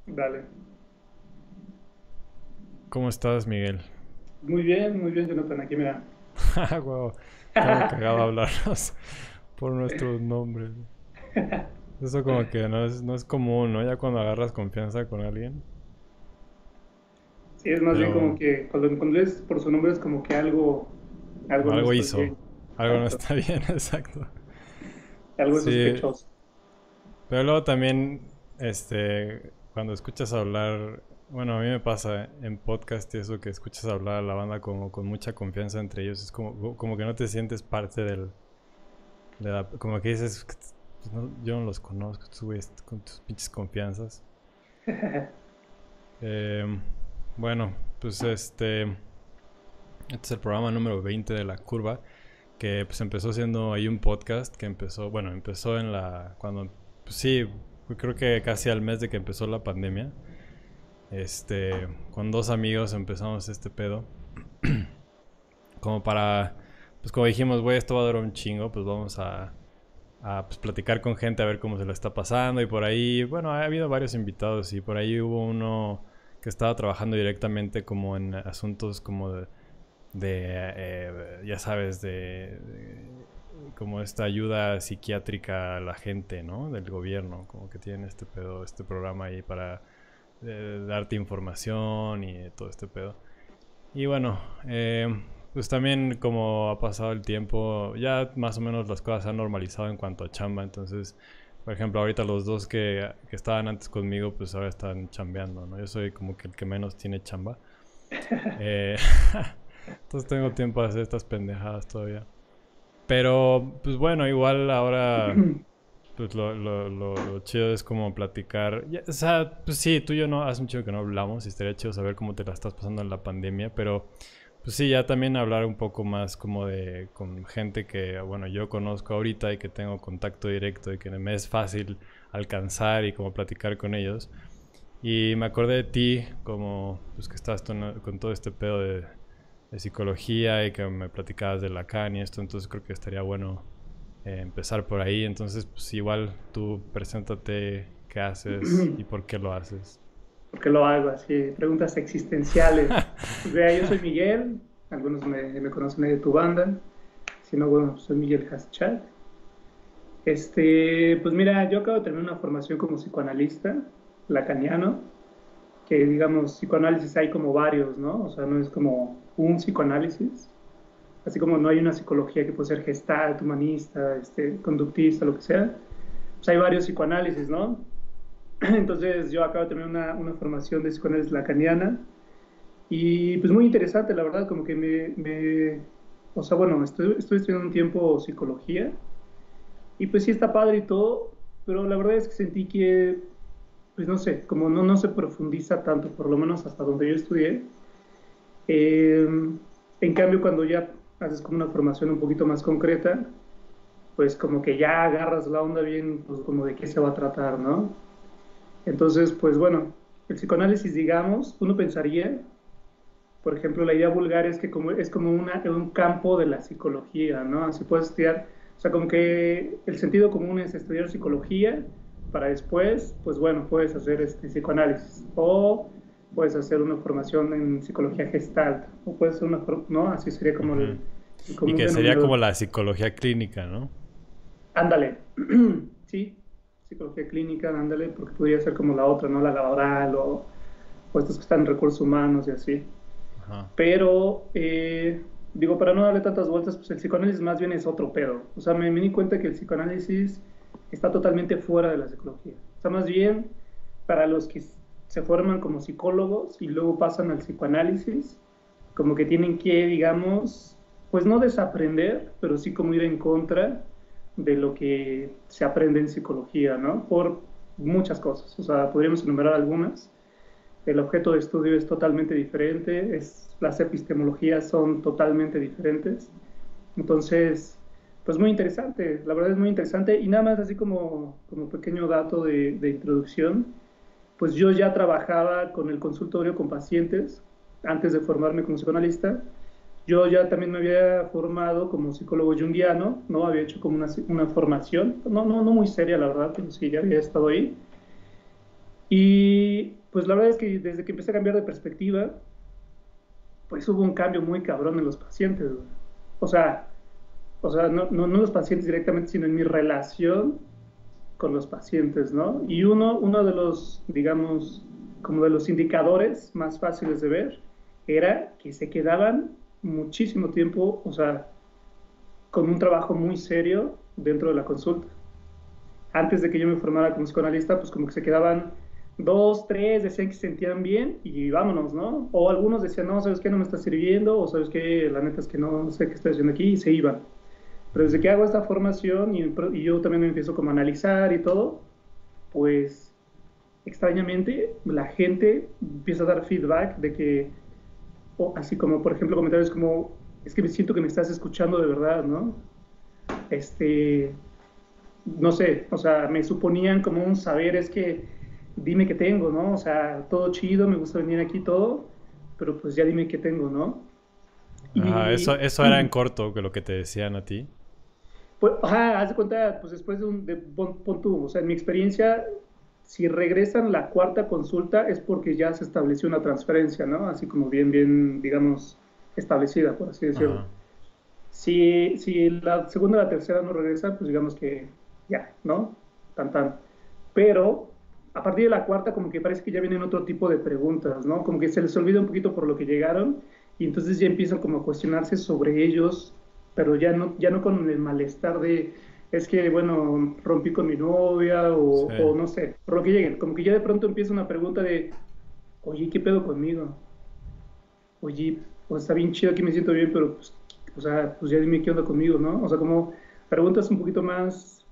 Dale. ¿Cómo estás, Miguel? Muy bien, Jonathan. Aquí mira. Ah, wow, está muy cagado hablarnos por nuestros nombres. Eso como que no es común, ¿no? Ya cuando agarras confianza con alguien. Sí, es más bien como Pero que cuando lees por su nombre es como que algo no algo está hizo. bien. Algo no Exacto. está bien, exacto. Algo es Sí, sospechoso. pero luego también, cuando escuchas hablar, bueno, a mí me pasa en podcast y eso que escuchas hablar a la banda como con mucha confianza entre ellos, es como que no te sientes parte como que dices, "Pues yo no los conozco, tú, güey, con tus pinches confianzas". Eh, bueno, pues este es el programa número 20 de La Curva, que pues empezó siendo ahí un podcast que empezó cuando, pues sí, creo que casi al mes de que empezó la pandemia, con dos amigos empezamos este pedo, como para, pues como dijimos, güey, esto va a durar un chingo, pues vamos a pues, platicar con gente a ver cómo se lo está pasando y por ahí, bueno, ha habido varios invitados y por ahí hubo uno que estaba trabajando directamente como en asuntos como ya sabes, como esta ayuda psiquiátrica a la gente, ¿no? Del gobierno, como que tienen este pedo, este programa ahí para darte información y todo este pedo. Y bueno, pues también como ha pasado el tiempo, ya más o menos las cosas se han normalizado en cuanto a chamba. Entonces, por ejemplo, ahorita los dos que estaban antes conmigo, pues ahora están chambeando, ¿no? Yo soy como que el que menos tiene chamba. Eh, entonces tengo tiempo de hacer estas pendejadas todavía. Pero, pues bueno, igual ahora, pues lo chido es como platicar. O sea, pues sí, tú y yo no, hace un chido que no hablamos y estaría chido saber cómo te la estás pasando en la pandemia, pero pues sí, ya también hablar un poco más como con gente que, bueno, yo conozco ahorita y que tengo contacto directo y que me es fácil alcanzar y como platicar con ellos. Y me acordé de ti, como pues que estás con todo este pedo de psicología y que me platicabas de Lacan y esto, entonces creo que estaría bueno empezar por ahí. Entonces, pues igual tú preséntate qué haces y por qué lo haces. ¿Por qué lo hago así? Preguntas existenciales. Pues vea, yo soy Miguel. Algunos me conocen de tu banda. Si no, bueno, soy Miguel Haschat. Pues mira, yo acabo de terminar una formación como psicoanalista lacaniano, que digamos, psicoanálisis hay como varios, ¿no? O sea, no es como un psicoanálisis, así como no hay una psicología que puede ser gestalt, humanista, conductista, lo que sea, pues hay varios psicoanálisis, ¿no? Entonces yo acabo de tener una formación de psicoanálisis lacaniana y pues muy interesante, la verdad, como que o sea, bueno, estoy estudiando un tiempo psicología y pues sí está padre y todo, pero la verdad es que sentí que, pues no sé, como no se profundiza tanto, por lo menos hasta donde yo estudié. Eh, en cambio, cuando ya haces como una formación un poquito más concreta, pues como que ya agarras la onda bien, pues como de qué se va a tratar, ¿no? Entonces, pues bueno, el psicoanálisis, digamos, uno pensaría, por ejemplo, la idea vulgar es que es como un campo de la psicología, ¿no? Así puedes estudiar, o sea, como que el sentido común es estudiar psicología para después, pues bueno, puedes hacer este psicoanálisis o puedes hacer una formación en psicología gestalt o puedes hacer ¿no? Así sería como Ujú. el Y común que sería como denominador. la psicología clínica, ¿no? Ándale, sí, psicología clínica, ándale, porque podría ser como la otra, ¿no? La laboral o estos que están en recursos humanos y así. Ajá. Pero, digo, para no darle tantas vueltas, pues el psicoanálisis más bien es otro pedo. O sea, me di cuenta que el psicoanálisis está totalmente fuera de la psicología. O sea, más bien para los que se forman como psicólogos y luego pasan al psicoanálisis, como que tienen que, digamos, pues no desaprender, pero sí como ir en contra de lo que se aprende en psicología, ¿no? Por muchas cosas. O sea, podríamos enumerar algunas. El objeto de estudio es totalmente diferente, las epistemologías son totalmente diferentes. Entonces, pues muy interesante, la verdad es muy interesante. Y nada más así como pequeño dato de introducción, pues yo ya trabajaba con el consultorio con pacientes antes de formarme como psicoanalista. Yo ya también me había formado como psicólogo junguiano, ¿no? Había hecho como una formación, no muy seria, la verdad, pero sí, ya había estado ahí. Y pues la verdad es que desde que empecé a cambiar de perspectiva, pues hubo un cambio muy cabrón en los pacientes, güey. O sea, no los pacientes directamente, sino en mi relación con los pacientes, ¿no? Y uno de los, digamos, como de los indicadores más fáciles de ver era que se quedaban muchísimo tiempo, o sea, con un trabajo muy serio dentro de la consulta. Antes de que yo me formara como psicoanalista, pues como que se quedaban dos, tres, decían que se sentían bien y vámonos, ¿no? O algunos decían, no, ¿sabes qué? No me está sirviendo, o ¿sabes qué? La neta es que no sé qué estoy haciendo aquí, y se iban. Pero desde que hago esta formación y yo también me empiezo como a analizar y todo, pues extrañamente la gente empieza a dar feedback de que, o así como por ejemplo comentarios como, es que me siento que me estás escuchando de verdad, ¿no? Este, no sé, o sea, me suponían como un saber, es que dime qué tengo, ¿no? O sea, todo chido, me gusta venir aquí todo, pero pues ya dime qué tengo, ¿no? Ajá, Y eso era en corto que lo que te decían a ti. pues, ajá, haz de cuenta, pues después pon tú, o sea, en mi experiencia, si regresan la cuarta consulta es porque ya se estableció una transferencia, ¿no? Así como bien, digamos, establecida, por así decirlo. Ajá. Si la segunda o la tercera no regresa, pues digamos que ya, ¿no? Tan. Pero a partir de la cuarta, como que parece que ya vienen otro tipo de preguntas, ¿no? Como que se les olvida un poquito por lo que llegaron y entonces ya empiezan como a cuestionarse sobre ellos, pero ya no con el malestar de, es que, bueno, rompí con mi novia Sí. o no sé, por lo que lleguen. Como que ya de pronto empieza una pregunta de, oye, ¿qué pedo conmigo? Oye, pues está bien chido, aquí me siento bien, pero pues, o sea, pues ya dime qué onda conmigo, ¿no? O sea, como preguntas un poquito más,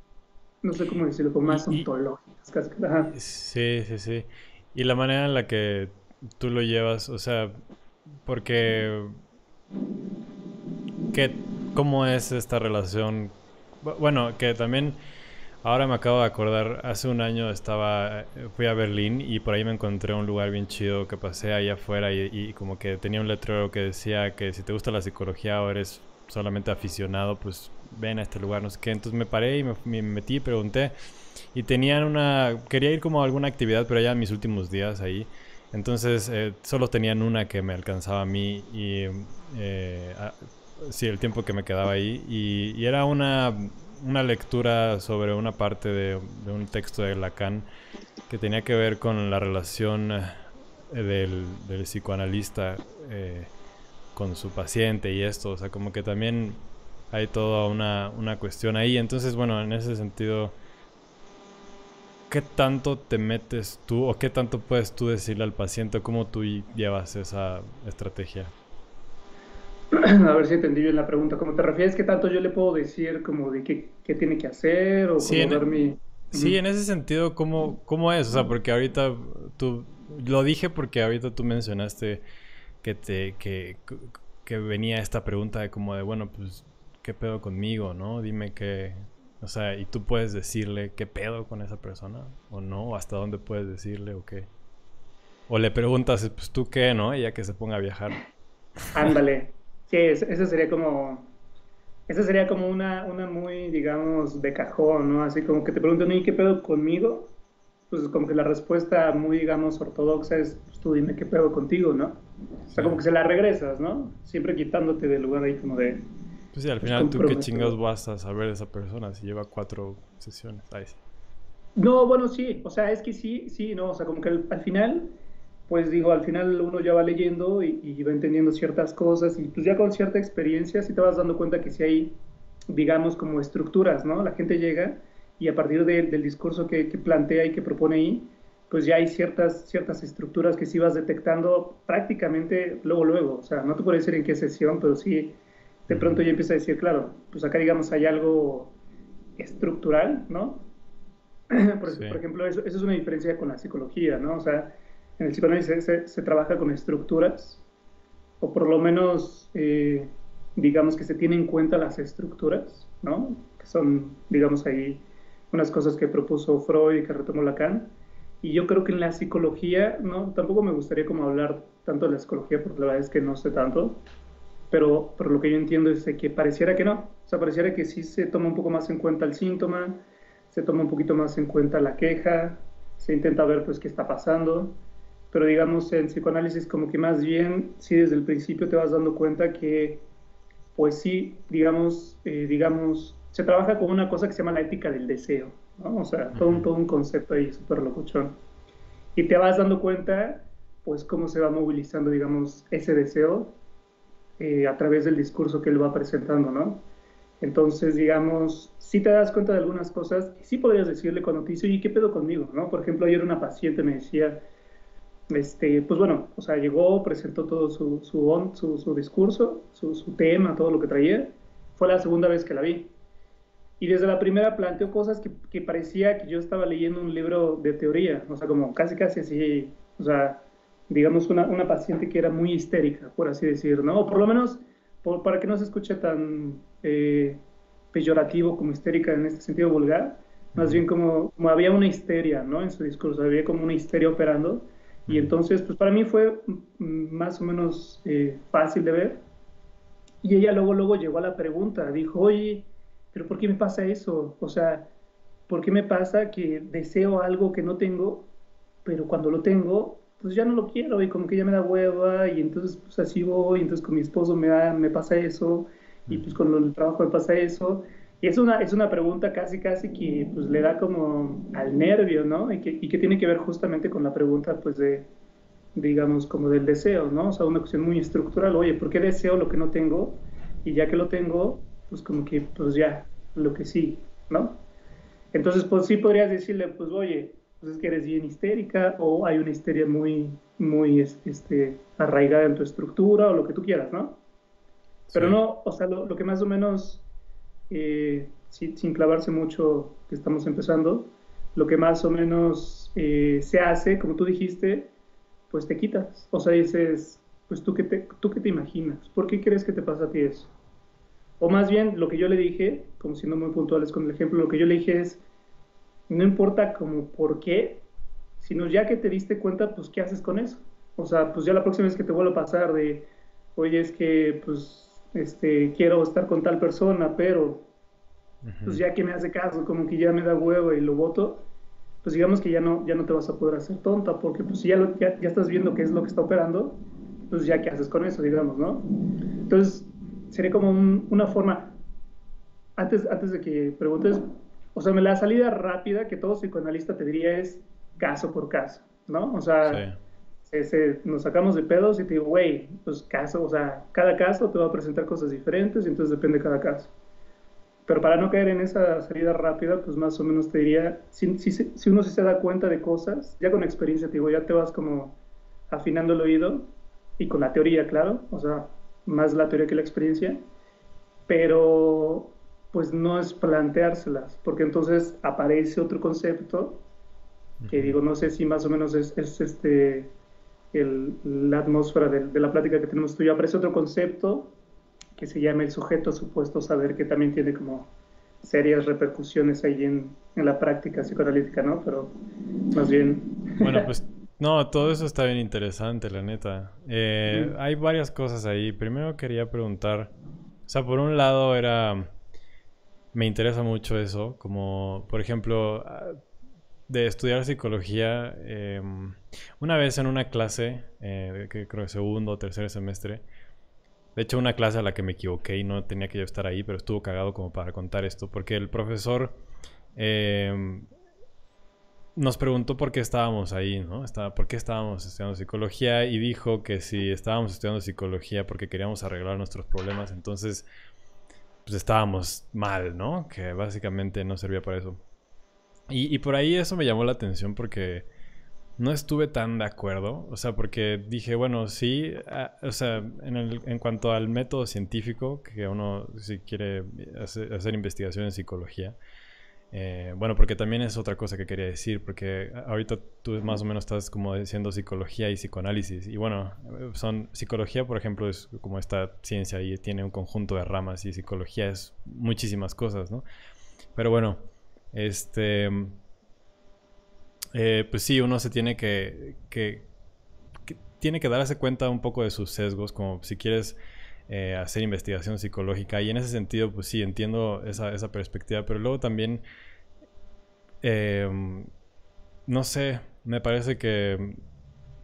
no sé cómo decirlo, como Y, más ontológicas, casi. Ajá. sí, sí, sí. Y la manera en la que tú lo llevas, o sea, porque ¿qué, cómo es esta relación? Bueno, que también ahora me acabo de acordar, hace un año fui a Berlín y por ahí me encontré un lugar bien chido que pasé ahí afuera y como que tenía un letrero que decía que si te gusta la psicología o eres solamente aficionado, pues ven a este lugar, no sé qué. Entonces me paré y me metí, pregunté y quería ir como a alguna actividad, pero ya en mis últimos días ahí. Entonces solo tenían una que me alcanzaba a mí y sí, el tiempo que me quedaba ahí. Y era una lectura sobre una parte de un texto de Lacan que tenía que ver con la relación del psicoanalista con su paciente y esto. O sea, como que también hay toda una cuestión ahí. Entonces, bueno, en ese sentido, ¿qué tanto te metes tú o qué tanto puedes tú decirle al paciente? ¿Cómo tú llevas esa estrategia? A ver si entendí bien la pregunta. ¿Cómo te refieres? ¿Qué tanto yo le puedo decir como de qué tiene que hacer o Sí, como dar mi... sí, Ujú. en ese sentido, ¿cómo es? O sea, porque ahorita tú, lo dije porque ahorita tú mencionaste que que venía esta pregunta de como de, bueno, pues, ¿qué pedo conmigo, no? Dime qué, o sea, y tú puedes decirle qué pedo con esa persona, o no, o hasta dónde puedes decirle, o qué. O le preguntas, pues, ¿tú qué, no? Y ya que se ponga a viajar. Ándale. Sí, esa sería como una muy, digamos, de cajón, ¿no? Así como que te preguntan, ¿y qué pedo conmigo? Pues como que la respuesta muy, digamos, ortodoxa es, pues tú dime qué pedo contigo, ¿no? O Sí. sea, como que se la regresas, ¿no? Siempre quitándote del lugar ahí como de, Pues sí, al pues final tú qué chingados compromételo. vas a saber de esa persona si lleva 4 sesiones. Ay, sí. No, bueno, sí, o sea, es que sí, no, o sea, como que al final, pues digo, al final uno ya va leyendo y va entendiendo ciertas cosas y pues ya con cierta experiencia sí te vas dando cuenta que sí hay, digamos, como estructuras, ¿no? La gente llega y a partir del discurso que plantea y que propone ahí, pues ya hay ciertas estructuras que sí vas detectando prácticamente luego, o sea, no te puedo decir en qué sesión, pero sí, de pronto Ujú. ya empieza a decir, claro, pues acá digamos hay algo estructural, ¿no? Sí. Por ejemplo, eso es una diferencia con la psicología, ¿no? O sea, en el psicoanálisis se trabaja con estructuras, o por lo menos, digamos que se tienen en cuenta las estructuras, ¿no? Que son, digamos, ahí unas cosas que propuso Freud y que retomó Lacan. Y yo creo que en la psicología, ¿no? Tampoco me gustaría como hablar tanto de la psicología, porque la verdad es que no sé tanto, pero lo que yo entiendo es de que pareciera que no, o sea, pareciera que sí se toma un poco más en cuenta el síntoma, se toma un poquito más en cuenta la queja, se intenta ver pues qué está pasando, pero digamos en psicoanálisis como que más bien, sí desde el principio te vas dando cuenta que, pues sí, digamos, se trabaja con una cosa que se llama la ética del deseo, ¿no? O sea, Ujú. todo un concepto ahí súper locuchón. Y te vas dando cuenta, pues, cómo se va movilizando, digamos, ese deseo a través del discurso que él va presentando, ¿no? Entonces, digamos, si te das cuenta de algunas cosas que sí podrías decirle cuando te dice, oye, ¿qué pedo conmigo? ¿No? Por ejemplo, ayer una paciente me decía, pues bueno, o sea, llegó, presentó todo su discurso, su tema, todo lo que traía. Fue la segunda vez que la vi. Y desde la primera planteó cosas que parecía que yo estaba leyendo un libro de teoría, o sea, como casi, casi así, o sea, digamos una paciente que era muy histérica, por así decir, ¿no? O por lo menos, para que no se escuche tan peyorativo como histérica en este sentido vulgar, más Ujú. bien como había una histeria, ¿no? En su discurso, había como una histeria operando, y Ujú. entonces, pues para mí fue más o menos fácil de ver, y ella luego llegó a la pregunta, dijo, oye, pero ¿por qué me pasa eso? O sea, ¿por qué me pasa que deseo algo que no tengo, pero cuando lo tengo, pues ya no lo quiero y como que ya me da hueva y entonces pues así voy, y entonces con mi esposo me pasa eso y pues Ujú. con el trabajo me pasa eso. Y es una pregunta casi, casi que pues le da como al nervio, ¿no? Y que tiene que ver justamente con la pregunta pues de digamos, como del deseo, ¿no? O sea, una cuestión muy estructural, oye, ¿por qué deseo lo que no tengo? Y ya que lo tengo, pues como que, pues ya, lo que sí, ¿no? Entonces, pues sí podrías decirle, pues oye, pues es que eres bien histérica o hay una histeria muy, arraigada en tu estructura o lo que tú quieras, ¿no? Pero Sí. no, o sea, lo que más o menos, sin clavarse mucho, que estamos empezando, lo que más o menos se hace, como tú dijiste, pues te quitas. O sea, dices, pues tú qué te imaginas, ¿por qué crees que te pasa a ti eso? O más bien, lo que yo le dije, como siendo muy puntuales con el ejemplo, lo que yo le dije es, no importa como por qué, sino ya que te diste cuenta, pues ¿qué haces con eso? O sea, pues ya la próxima vez que te vuelva a pasar de, oye, es que pues quiero estar con tal persona, pero pues Ujú. ya que me hace caso, como que ya me da huevo y lo voto, pues digamos que ya no te vas a poder hacer tonta, porque pues si ya estás viendo qué es lo que está operando, pues ya qué haces con eso, digamos, ¿no? Entonces, sería como una forma, antes de que preguntes, o sea, la salida rápida que todo psicoanalista te diría es caso por caso, ¿no? O Sí. sea, nos sacamos de pedos y te digo, güey, pues caso, o sea, cada caso te va a presentar cosas diferentes y entonces depende de cada caso. Pero para no caer en esa salida rápida, pues más o menos te diría, si uno sí se da cuenta de cosas, ya con experiencia, te digo, ya te vas como afinando el oído y con la teoría, claro, o sea, más la teoría que la experiencia, pero pues no es planteárselas, porque entonces aparece otro concepto que Ujú. digo, no sé si más o menos es la atmósfera de la plática que tenemos tú y yo, aparece otro concepto que se llama el sujeto supuesto saber, que también tiene como serias repercusiones ahí en la práctica psicoanalítica, ¿no? Pero más bien... Bueno, pues no, todo eso está bien interesante, la neta. Ujú. Hay varias cosas ahí. Primero quería preguntar, o sea, por un lado me interesa mucho eso, como por ejemplo, de estudiar psicología. Una vez en una clase, que creo que segundo o tercer semestre, de hecho una clase a la que me equivoqué y no tenía que yo estar ahí, pero estuvo cagado como para contar esto, porque el profesor em, nos preguntó por qué estábamos ahí, ¿no? ¿Por qué estábamos estudiando psicología? Y dijo que si estábamos estudiando psicología porque queríamos arreglar nuestros problemas, entonces pues estábamos mal, ¿no? Que básicamente no servía para eso. Y por ahí eso me llamó la atención porque no estuve tan de acuerdo, o sea, porque dije, bueno, sí, o sea, en cuanto al método científico, que uno si quiere hacer investigación en psicología, bueno, porque también es otra cosa que quería decir, porque ahorita tú más o menos estás como diciendo psicología y psicoanálisis. Y bueno, psicología, por ejemplo, es como esta ciencia y tiene un conjunto de ramas y psicología es muchísimas cosas, ¿no? Pero bueno, este, pues sí, uno se tiene que tiene que darse cuenta un poco de sus sesgos, como si quieres hacer investigación psicológica. Y en ese sentido, pues sí, entiendo esa perspectiva, pero luego también eh, no sé, me parece que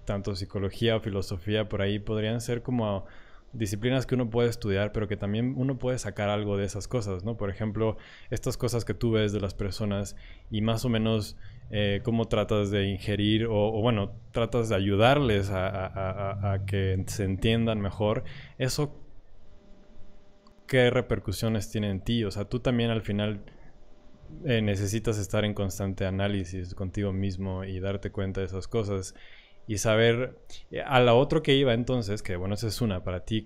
tanto psicología o filosofía por ahí podrían ser como disciplinas que uno puede estudiar, pero que también uno puede sacar algo de esas cosas, ¿no? Por ejemplo, estas cosas que tú ves de las personas y más o menos cómo tratas de ingerir o bueno, tratas de ayudarles a que se entiendan mejor. Eso, ¿qué repercusiones tiene en ti? O sea, tú también al final necesitas estar en constante análisis contigo mismo y darte cuenta de esas cosas y saber a la otro que iba entonces, que bueno, esa es una para ti,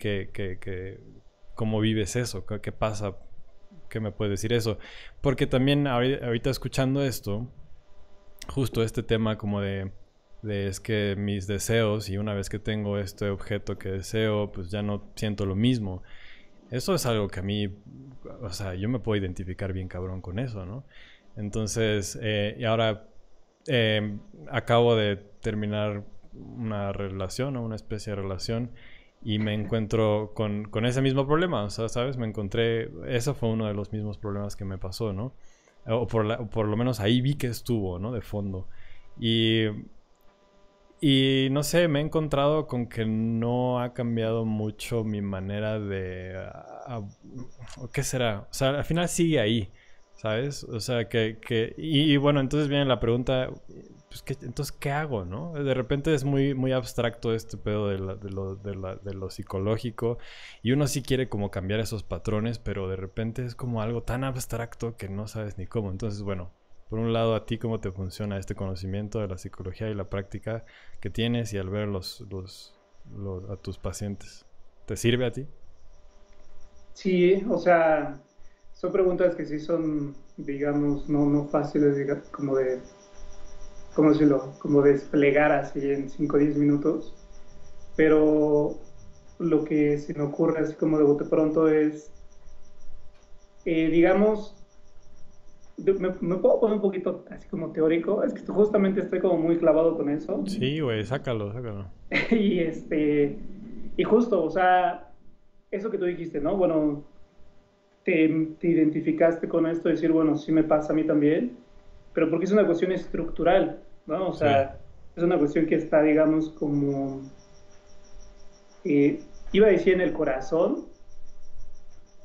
cómo vives eso, qué pasa, qué me puedes decir eso, porque también ahorita escuchando esto, justo este tema como de es que mis deseos y una vez que tengo este objeto que deseo, pues ya no siento lo mismo. Eso es algo que a mí, o sea, yo me puedo identificar bien cabrón con eso, ¿no? Entonces, y ahora acabo de terminar una relación o una especie de relación y me encuentro con ese mismo problema, o sea, ¿sabes? Me encontré, eso fue uno de los mismos problemas que me pasó, ¿no? O por lo menos ahí vi que estuvo, ¿no? De fondo. Y y no sé, me he encontrado con que no ha cambiado mucho mi manera de... ¿qué será? O sea, al final sigue ahí, ¿sabes? O sea, y bueno, entonces viene la pregunta, pues, entonces, ¿qué hago, no? De repente es muy, muy abstracto este pedo de lo psicológico y uno sí quiere como cambiar esos patrones, pero de repente es como algo tan abstracto que no sabes ni cómo. Entonces, bueno, por un lado, a ti cómo te funciona este conocimiento de la psicología y la práctica que tienes y al ver a tus pacientes. ¿Te sirve a ti? Sí, o sea, son preguntas que sí son, digamos, no fáciles, como de, ¿cómo decirlo? Como desplegar así en 5 o 10 minutos, pero lo que se me ocurre así como de bote pronto es, digamos, me puedo poner un poquito así como teórico, es que justamente estoy como muy clavado con eso, Sí, güey, sácalo, sácalo. y y justo, o sea, eso que tú dijiste, ¿no? Bueno, te identificaste con esto, decir, bueno, sí me pasa a mí también, pero porque es una cuestión estructural, ¿no? O Sí. sea, es una cuestión que está, digamos, como, iba a decir en el corazón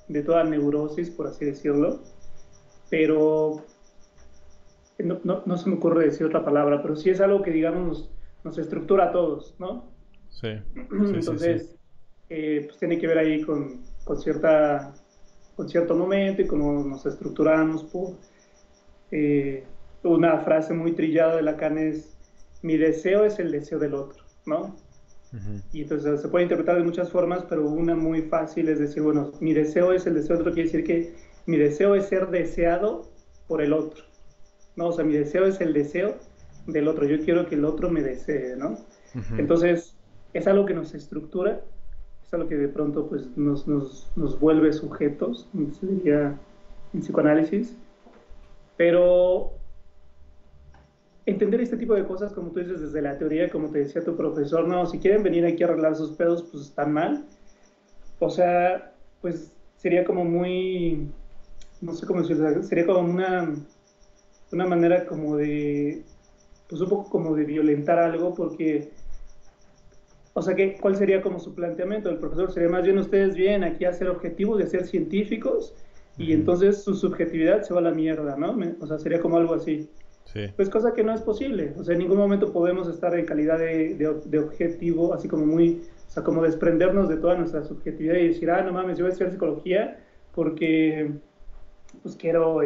de toda neurosis, por así decirlo, pero no se me ocurre decir otra palabra, pero sí es algo que, digamos, nos estructura a todos, ¿no? Sí, sí, sí, sí. Entonces, pues tiene que ver ahí con cierto momento y cómo nos estructuramos por una frase muy trillada de Lacan es, mi deseo es el deseo del otro, ¿no? Ujú. Y entonces se puede interpretar de muchas formas, pero una muy fácil es decir, bueno, mi deseo es el deseo del otro, quiere decir que mi deseo es ser deseado por el otro, ¿no? O sea, mi deseo es el deseo del otro, yo quiero que el otro me desee, ¿no? Ujú. Entonces, es algo que nos estructura, es algo que de pronto pues, nos vuelve sujetos, se diría en psicoanálisis, pero entender este tipo de cosas, como tú dices, desde la teoría, como te decía tu profesor, no, si quieren venir aquí a arreglar sus pedos, pues están mal. O sea, pues sería como muy, no sé cómo decirlo, sería como una manera como de, pues un poco como de violentar algo, porque, o sea, ¿cuál sería como su planteamiento? El profesor sería más bien ustedes vienen aquí a ser objetivos y a ser científicos, y Ujú. entonces su subjetividad se va a la mierda, ¿no? O sea, sería como algo así. Sí. Pues cosa que no es posible. O sea, en ningún momento podemos estar en calidad de objetivo, así como muy, o sea, como desprendernos de toda nuestra subjetividad y decir, no mames, yo voy a estudiar psicología porque, pues quiero,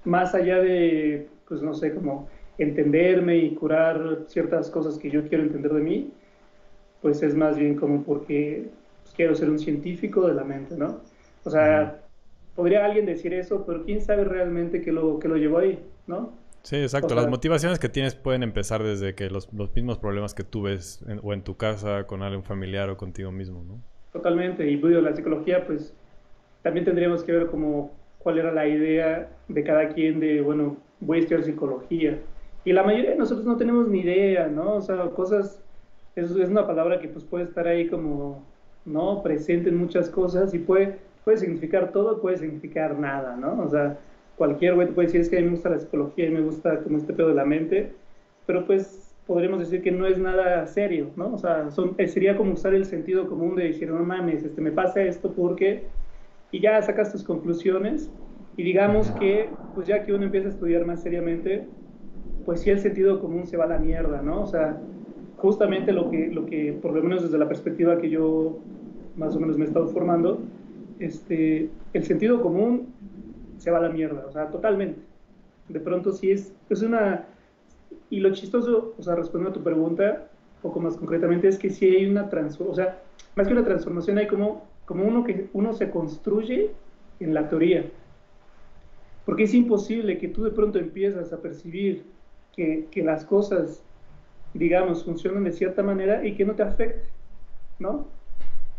más allá de, pues no sé, como entenderme y curar ciertas cosas que yo quiero entender de mí, pues es más bien como porque pues, quiero ser un científico de la mente, ¿no? O Ujú. sea, podría alguien decir eso, pero quién sabe realmente qué lo llevó ahí, ¿no? Sí, O exacto. Las sea, motivaciones que tienes pueden empezar desde que los mismos problemas que tú ves o en tu casa, con algún familiar o contigo mismo, ¿no? totalmente. Y bueno, la psicología, pues también tendríamos que ver como cuál era la idea de cada quien de, bueno, voy a estudiar psicología. Y la mayoría de nosotros no tenemos ni idea, ¿no? O sea, cosas, es una palabra que pues puede estar ahí como, ¿no? Presente en muchas cosas y puede significar todo, puede significar nada, ¿no? O sea, cualquier güey te puede decir, es que a mí me gusta la psicología y me gusta como este pedo de la mente, pero pues podríamos decir que no es nada serio, ¿no? O sea, sería como usar el sentido común de decir, no mames, me pasa esto porque, y ya sacas tus conclusiones, y digamos Ujú. que, pues ya que uno empieza a estudiar más seriamente, pues sí el sentido común se va a la mierda, ¿no? O sea, justamente por lo menos desde la perspectiva que yo más o menos me he estado formando, el sentido común se va a la mierda, o sea, totalmente. De pronto sí es una... Y lo chistoso, o sea, respondiendo a tu pregunta, un poco más concretamente, es que sí hay una transformación, o sea, más que una transformación, hay como uno que uno se construye en la teoría. Porque es imposible que tú de pronto empiezas a percibir que las cosas, digamos, funcionan de cierta manera y que no te afecte, ¿no?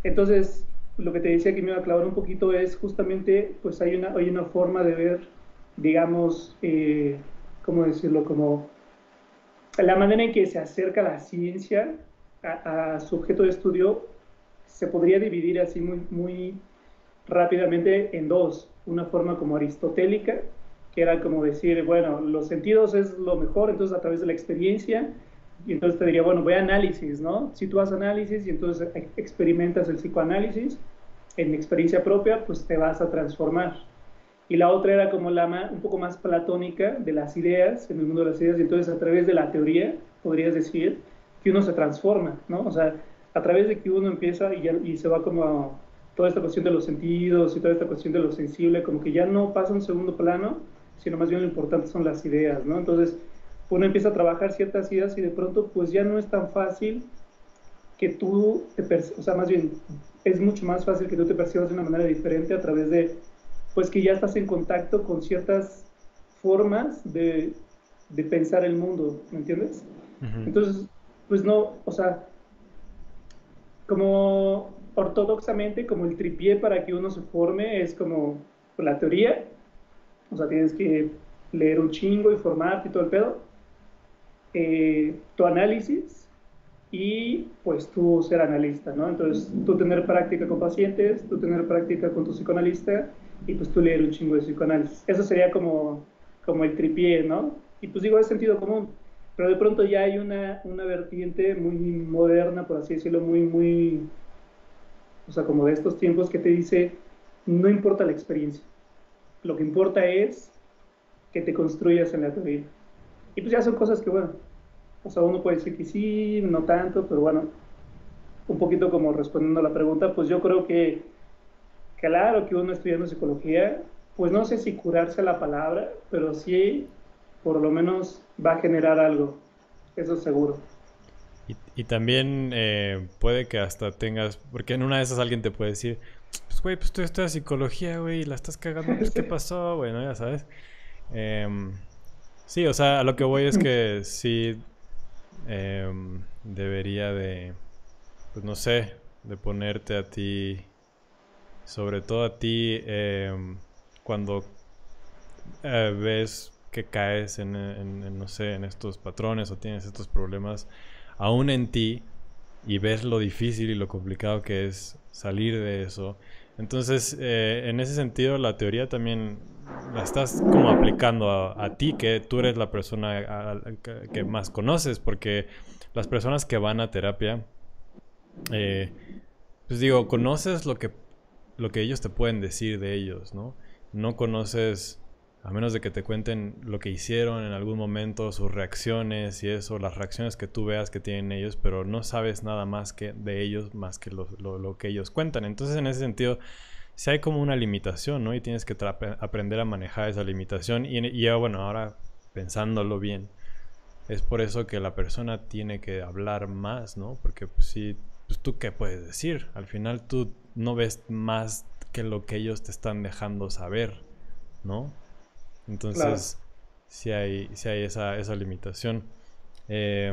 Entonces, lo que te decía que me iba a clavar un poquito es justamente, pues hay una forma de ver, digamos, ¿cómo decirlo? Como la manera en que se acerca la ciencia a su objeto de estudio se podría dividir así muy, muy rápidamente en dos. Una forma como aristotélica, que era como decir, bueno, los sentidos es lo mejor, entonces a través de la experiencia, y entonces te diría, bueno, voy a análisis, ¿no? Si tú haces análisis y entonces experimentas el psicoanálisis en experiencia propia, pues te vas a transformar. Y la otra era como un poco más platónica de las ideas, en el mundo de las ideas, y entonces a través de la teoría, podrías decir, que uno se transforma, ¿no? O sea, a través de que uno empieza y se va como toda esta cuestión de los sentidos y toda esta cuestión de lo sensible, como que ya no pasa a un segundo plano, sino más bien lo importante son las ideas, ¿no? Entonces, uno empieza a trabajar ciertas ideas y de pronto, pues ya no es tan fácil que o sea, más bien, es mucho más fácil que tú te percibas de una manera diferente a través de, pues que ya estás en contacto con ciertas formas de pensar el mundo, ¿me entiendes? Ujú. Entonces, pues no, o sea, como ortodoxamente, como el tripié para que uno se forme es como la teoría, o sea, tienes que leer un chingo y formarte y todo el pedo, tu análisis y pues tú ser analista, ¿no? Entonces, tú tener práctica con pacientes, tú tener práctica con tu psicoanalista y pues tú leer un chingo de psicoanálisis. Eso sería como el tripié, ¿no? Y pues digo, es sentido común, pero de pronto ya hay una vertiente muy moderna, por así decirlo, muy, muy, o sea, como de estos tiempos que te dice, no importa la experiencia, lo que importa es que te construyas en la teoría. Y pues ya son cosas que, bueno, o sea, uno puede decir que sí, no tanto, pero bueno, un poquito como respondiendo a la pregunta, pues yo creo que, claro que uno estudiando psicología, pues no sé si curarse la palabra, pero sí, por lo menos va a generar algo, eso seguro. Y también puede que hasta tengas, porque en una de esas alguien te puede decir, pues güey, pues tú estudias psicología, güey, y la estás cagando, pues ¿qué pasó? Bueno, ya sabes. Em, sí, o sea, a lo que voy es que sí debería de, pues no sé, de ponerte a ti, sobre todo a ti, cuando ves que caes no sé, en estos patrones o tienes estos problemas, aún en ti, y ves lo difícil y lo complicado que es salir de eso. Entonces, en ese sentido, la teoría también la estás como aplicando a ti, que tú eres la persona que más conoces, porque las personas que van a terapia, eh, pues digo, conoces lo que ellos te pueden decir de ellos, ¿no? No conoces, a menos de que te cuenten lo que hicieron en algún momento, sus reacciones y eso, las reacciones que tú veas que tienen ellos, pero no sabes nada más que de ellos, más que lo que ellos cuentan. Entonces, en ese sentido, sí hay como una limitación, ¿no? Y tienes que aprender a manejar esa limitación. Y ya, bueno, ahora pensándolo bien, es por eso que la persona tiene que hablar más, ¿no? Porque pues, sí, pues tú qué puedes decir. Al final tú no ves más que lo que ellos te están dejando saber, ¿no? Claro. Entonces, sí hay esa limitación. Eh,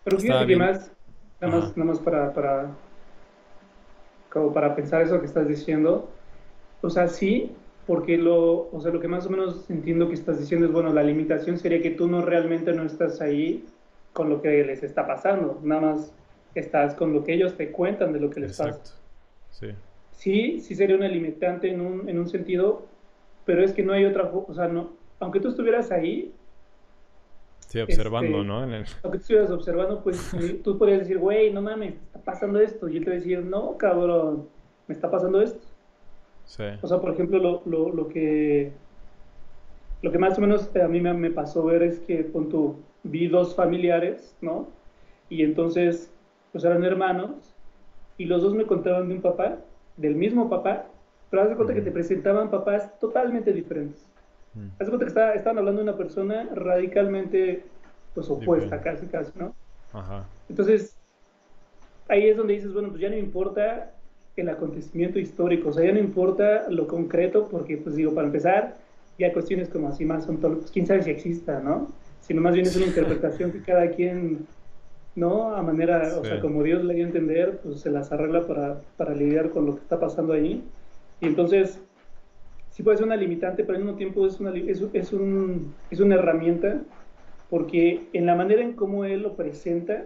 Pero estaba fíjate que bien. más, nada Ajá. más, nada más como para pensar eso que estás diciendo, o sea, sí, porque o sea, lo que más o menos entiendo que estás diciendo es, bueno, la limitación sería que tú no realmente no estás ahí con lo que les está pasando, nada más estás con lo que ellos te cuentan de lo que les pasa. Exacto. Sí. Sí, sí sería una limitante en un sentido, pero es que no hay otra, o sea, no, aunque tú estuvieras ahí, Sí, observando, ¿no? lo que tú estuvieras observando, pues tú podrías decir, güey, no mames, está pasando esto. Y él te va a decir, no, cabrón, me está pasando esto. Sí. O sea, por ejemplo, lo que más o menos a mí me pasó ver es que, vi dos familiares, ¿no? Y entonces, pues eran hermanos, y los dos me contaban de un papá, del mismo papá, pero haz de cuenta que te Ujú. presentaban papás totalmente diferentes. Mm. Haz de cuenta que estaban hablando de una persona radicalmente, pues, opuesta, Diferente. casi, casi, ¿no? Ajá. Entonces, ahí es donde dices, bueno, pues ya no importa el acontecimiento histórico, o sea, ya no importa lo concreto, porque, pues digo, para empezar, ya cuestiones como así más ontológicas, pues quién sabe si exista, ¿no? Sino más bien es una interpretación que cada quien, ¿no? A manera, o sea, Sí. como Dios le dio a entender, pues se las arregla para lidiar con lo que está pasando ahí. Y entonces, sí puede ser una limitante, pero al mismo tiempo es una herramienta, porque en la manera en cómo él lo presenta,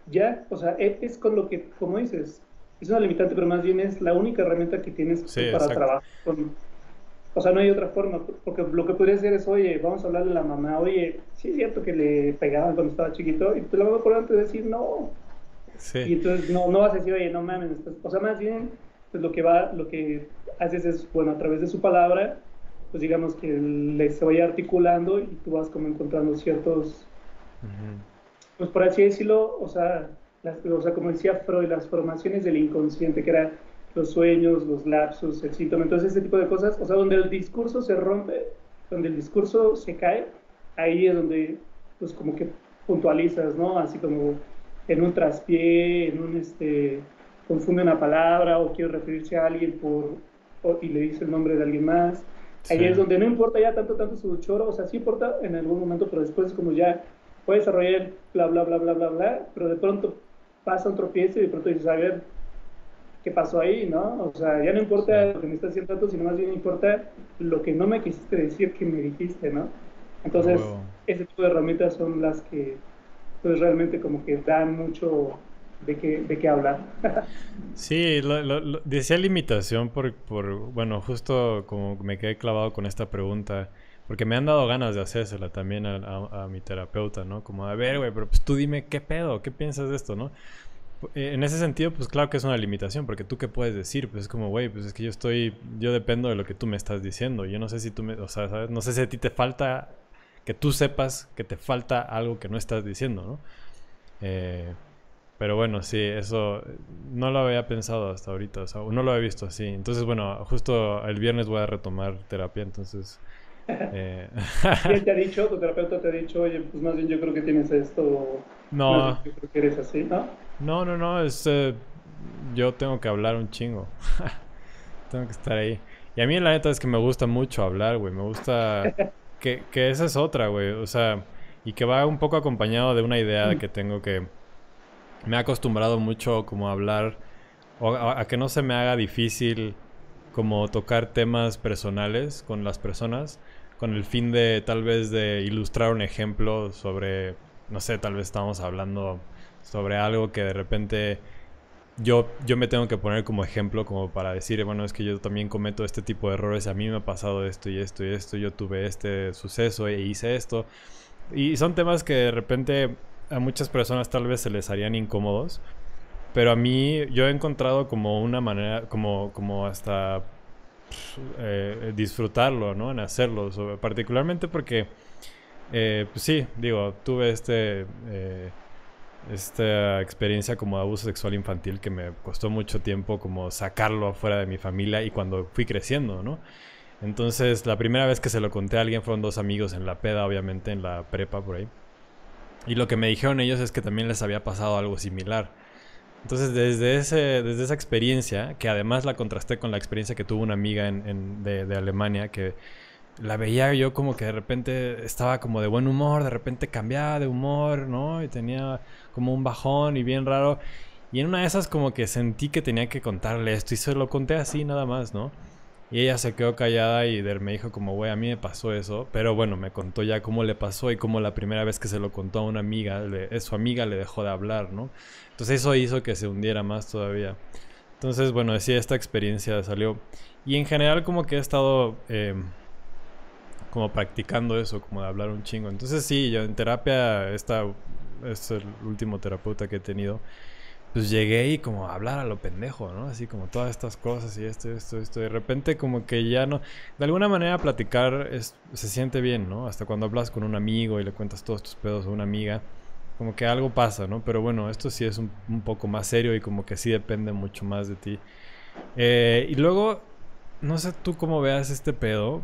ya, o sea, es con lo que, como dices, es una limitante, pero más bien es la única herramienta que tienes Sí, tú para exacto. trabajar con, o sea, no hay otra forma, porque lo que podría hacer es, oye, vamos a hablarle a la mamá, oye, sí es cierto que le pegaban cuando estaba chiquito, y te lo voy a por antes de decir no, Sí. y entonces no vas a decir, oye, no mames, o sea, más bien, pues lo que haces es, bueno, a través de su palabra, pues digamos que le se vaya articulando y tú vas como encontrando ciertos, Ujú. pues por así decirlo, o sea, como decía Freud, las formaciones del inconsciente, que eran los sueños, los lapsos, el síntoma, entonces ese tipo de cosas, o sea, donde el discurso se rompe, donde el discurso se cae, ahí es donde, pues como que puntualizas, ¿no? Así como en un traspié, confunde una palabra o quiere referirse a alguien y le dice el nombre de alguien más. Sí. Ahí es donde no importa ya tanto su choro, o sea, sí importa en algún momento, pero después es como ya puede desarrollar bla, bla, bla, bla, bla, bla, pero de pronto pasa un tropiezo y de pronto dices, a ver, ¿qué pasó ahí, no? O sea, ya no Sí. importa lo que me estás diciendo tanto, sino más bien importa lo que no me quisiste decir que me dijiste, ¿no? A Entonces, huevo. ese tipo de herramientas son las que, pues, realmente como que dan mucho de qué hablar. Sí, decía limitación bueno, justo como me quedé clavado con esta pregunta, porque me han dado ganas de hacérsela también a mi terapeuta, ¿no? Como, a ver, güey, pero pues tú dime qué pedo, qué piensas de esto, ¿no? En ese sentido, pues claro que es una limitación, porque tú qué puedes decir, pues es como, güey, pues es que yo dependo de lo que tú me estás diciendo, yo no sé si o sea, ¿sabes? No sé si a ti te falta, que tú sepas que te falta algo que no estás diciendo, ¿no? Eh, pero bueno, sí, eso no lo había pensado hasta ahorita, o sea, no lo había visto así. Entonces, bueno, justo el viernes voy a retomar terapia, entonces... eh, Y él te ha dicho, tu terapeuta te ha dicho, oye, pues más bien yo creo que tienes esto, más bien no, yo creo que eres así, ¿no? no, yo tengo que hablar un chingo, tengo que estar ahí. Y a mí la neta es que me gusta mucho hablar, güey, me gusta que esa es otra, güey, o sea, y que va un poco acompañado de una idea que tengo que me he acostumbrado mucho como a hablar o a que no se me haga difícil como tocar temas personales con las personas con el fin de tal vez de ilustrar un ejemplo sobre, no sé, tal vez estamos hablando sobre algo que de repente yo me tengo que poner como ejemplo como para decir, bueno, es que yo también cometo este tipo de errores, a mí me ha pasado esto y esto y esto, yo tuve este suceso e hice esto. Y son temas que de repente a muchas personas tal vez se les harían incómodos, pero a mí yo he encontrado como una manera, como hasta disfrutarlo, ¿no? En hacerlo, particularmente porque, pues sí, digo, tuve esta experiencia como de abuso sexual infantil que me costó mucho tiempo como sacarlo afuera de mi familia y cuando fui creciendo, ¿no? Entonces, la primera vez que se lo conté a alguien fueron dos amigos en la peda, obviamente, en la prepa por ahí. Y lo que me dijeron ellos es que también les había pasado algo similar. Entonces, desde esa experiencia, que además la contrasté con la experiencia que tuvo una amiga de Alemania, que la veía yo como que de repente estaba como de buen humor, de repente cambiaba de humor, ¿no? Y tenía como un bajón y bien raro. Y en una de esas como que sentí que tenía que contarle esto y se lo conté así nada más, ¿no? Y ella se quedó callada y me dijo como, güey, a mí me pasó eso. Pero bueno, me contó ya cómo le pasó y cómo la primera vez que se lo contó a una amiga, su amiga le dejó de hablar, ¿no? Entonces eso hizo que se hundiera más todavía. Entonces, bueno, decía, esta experiencia salió. Y en general como que he estado como practicando eso, como de hablar un chingo. Entonces sí, yo en terapia, es el último terapeuta que he tenido, pues llegué y como a hablar a lo pendejo, ¿no? Así como todas estas cosas y esto. De repente como que ya no... De alguna manera platicar se siente bien, ¿no? Hasta cuando hablas con un amigo y le cuentas todos tus pedos a una amiga, como que algo pasa, ¿no? Pero bueno, esto sí es un poco más serio y como que sí depende mucho más de ti. Y luego, no sé tú cómo veas este pedo,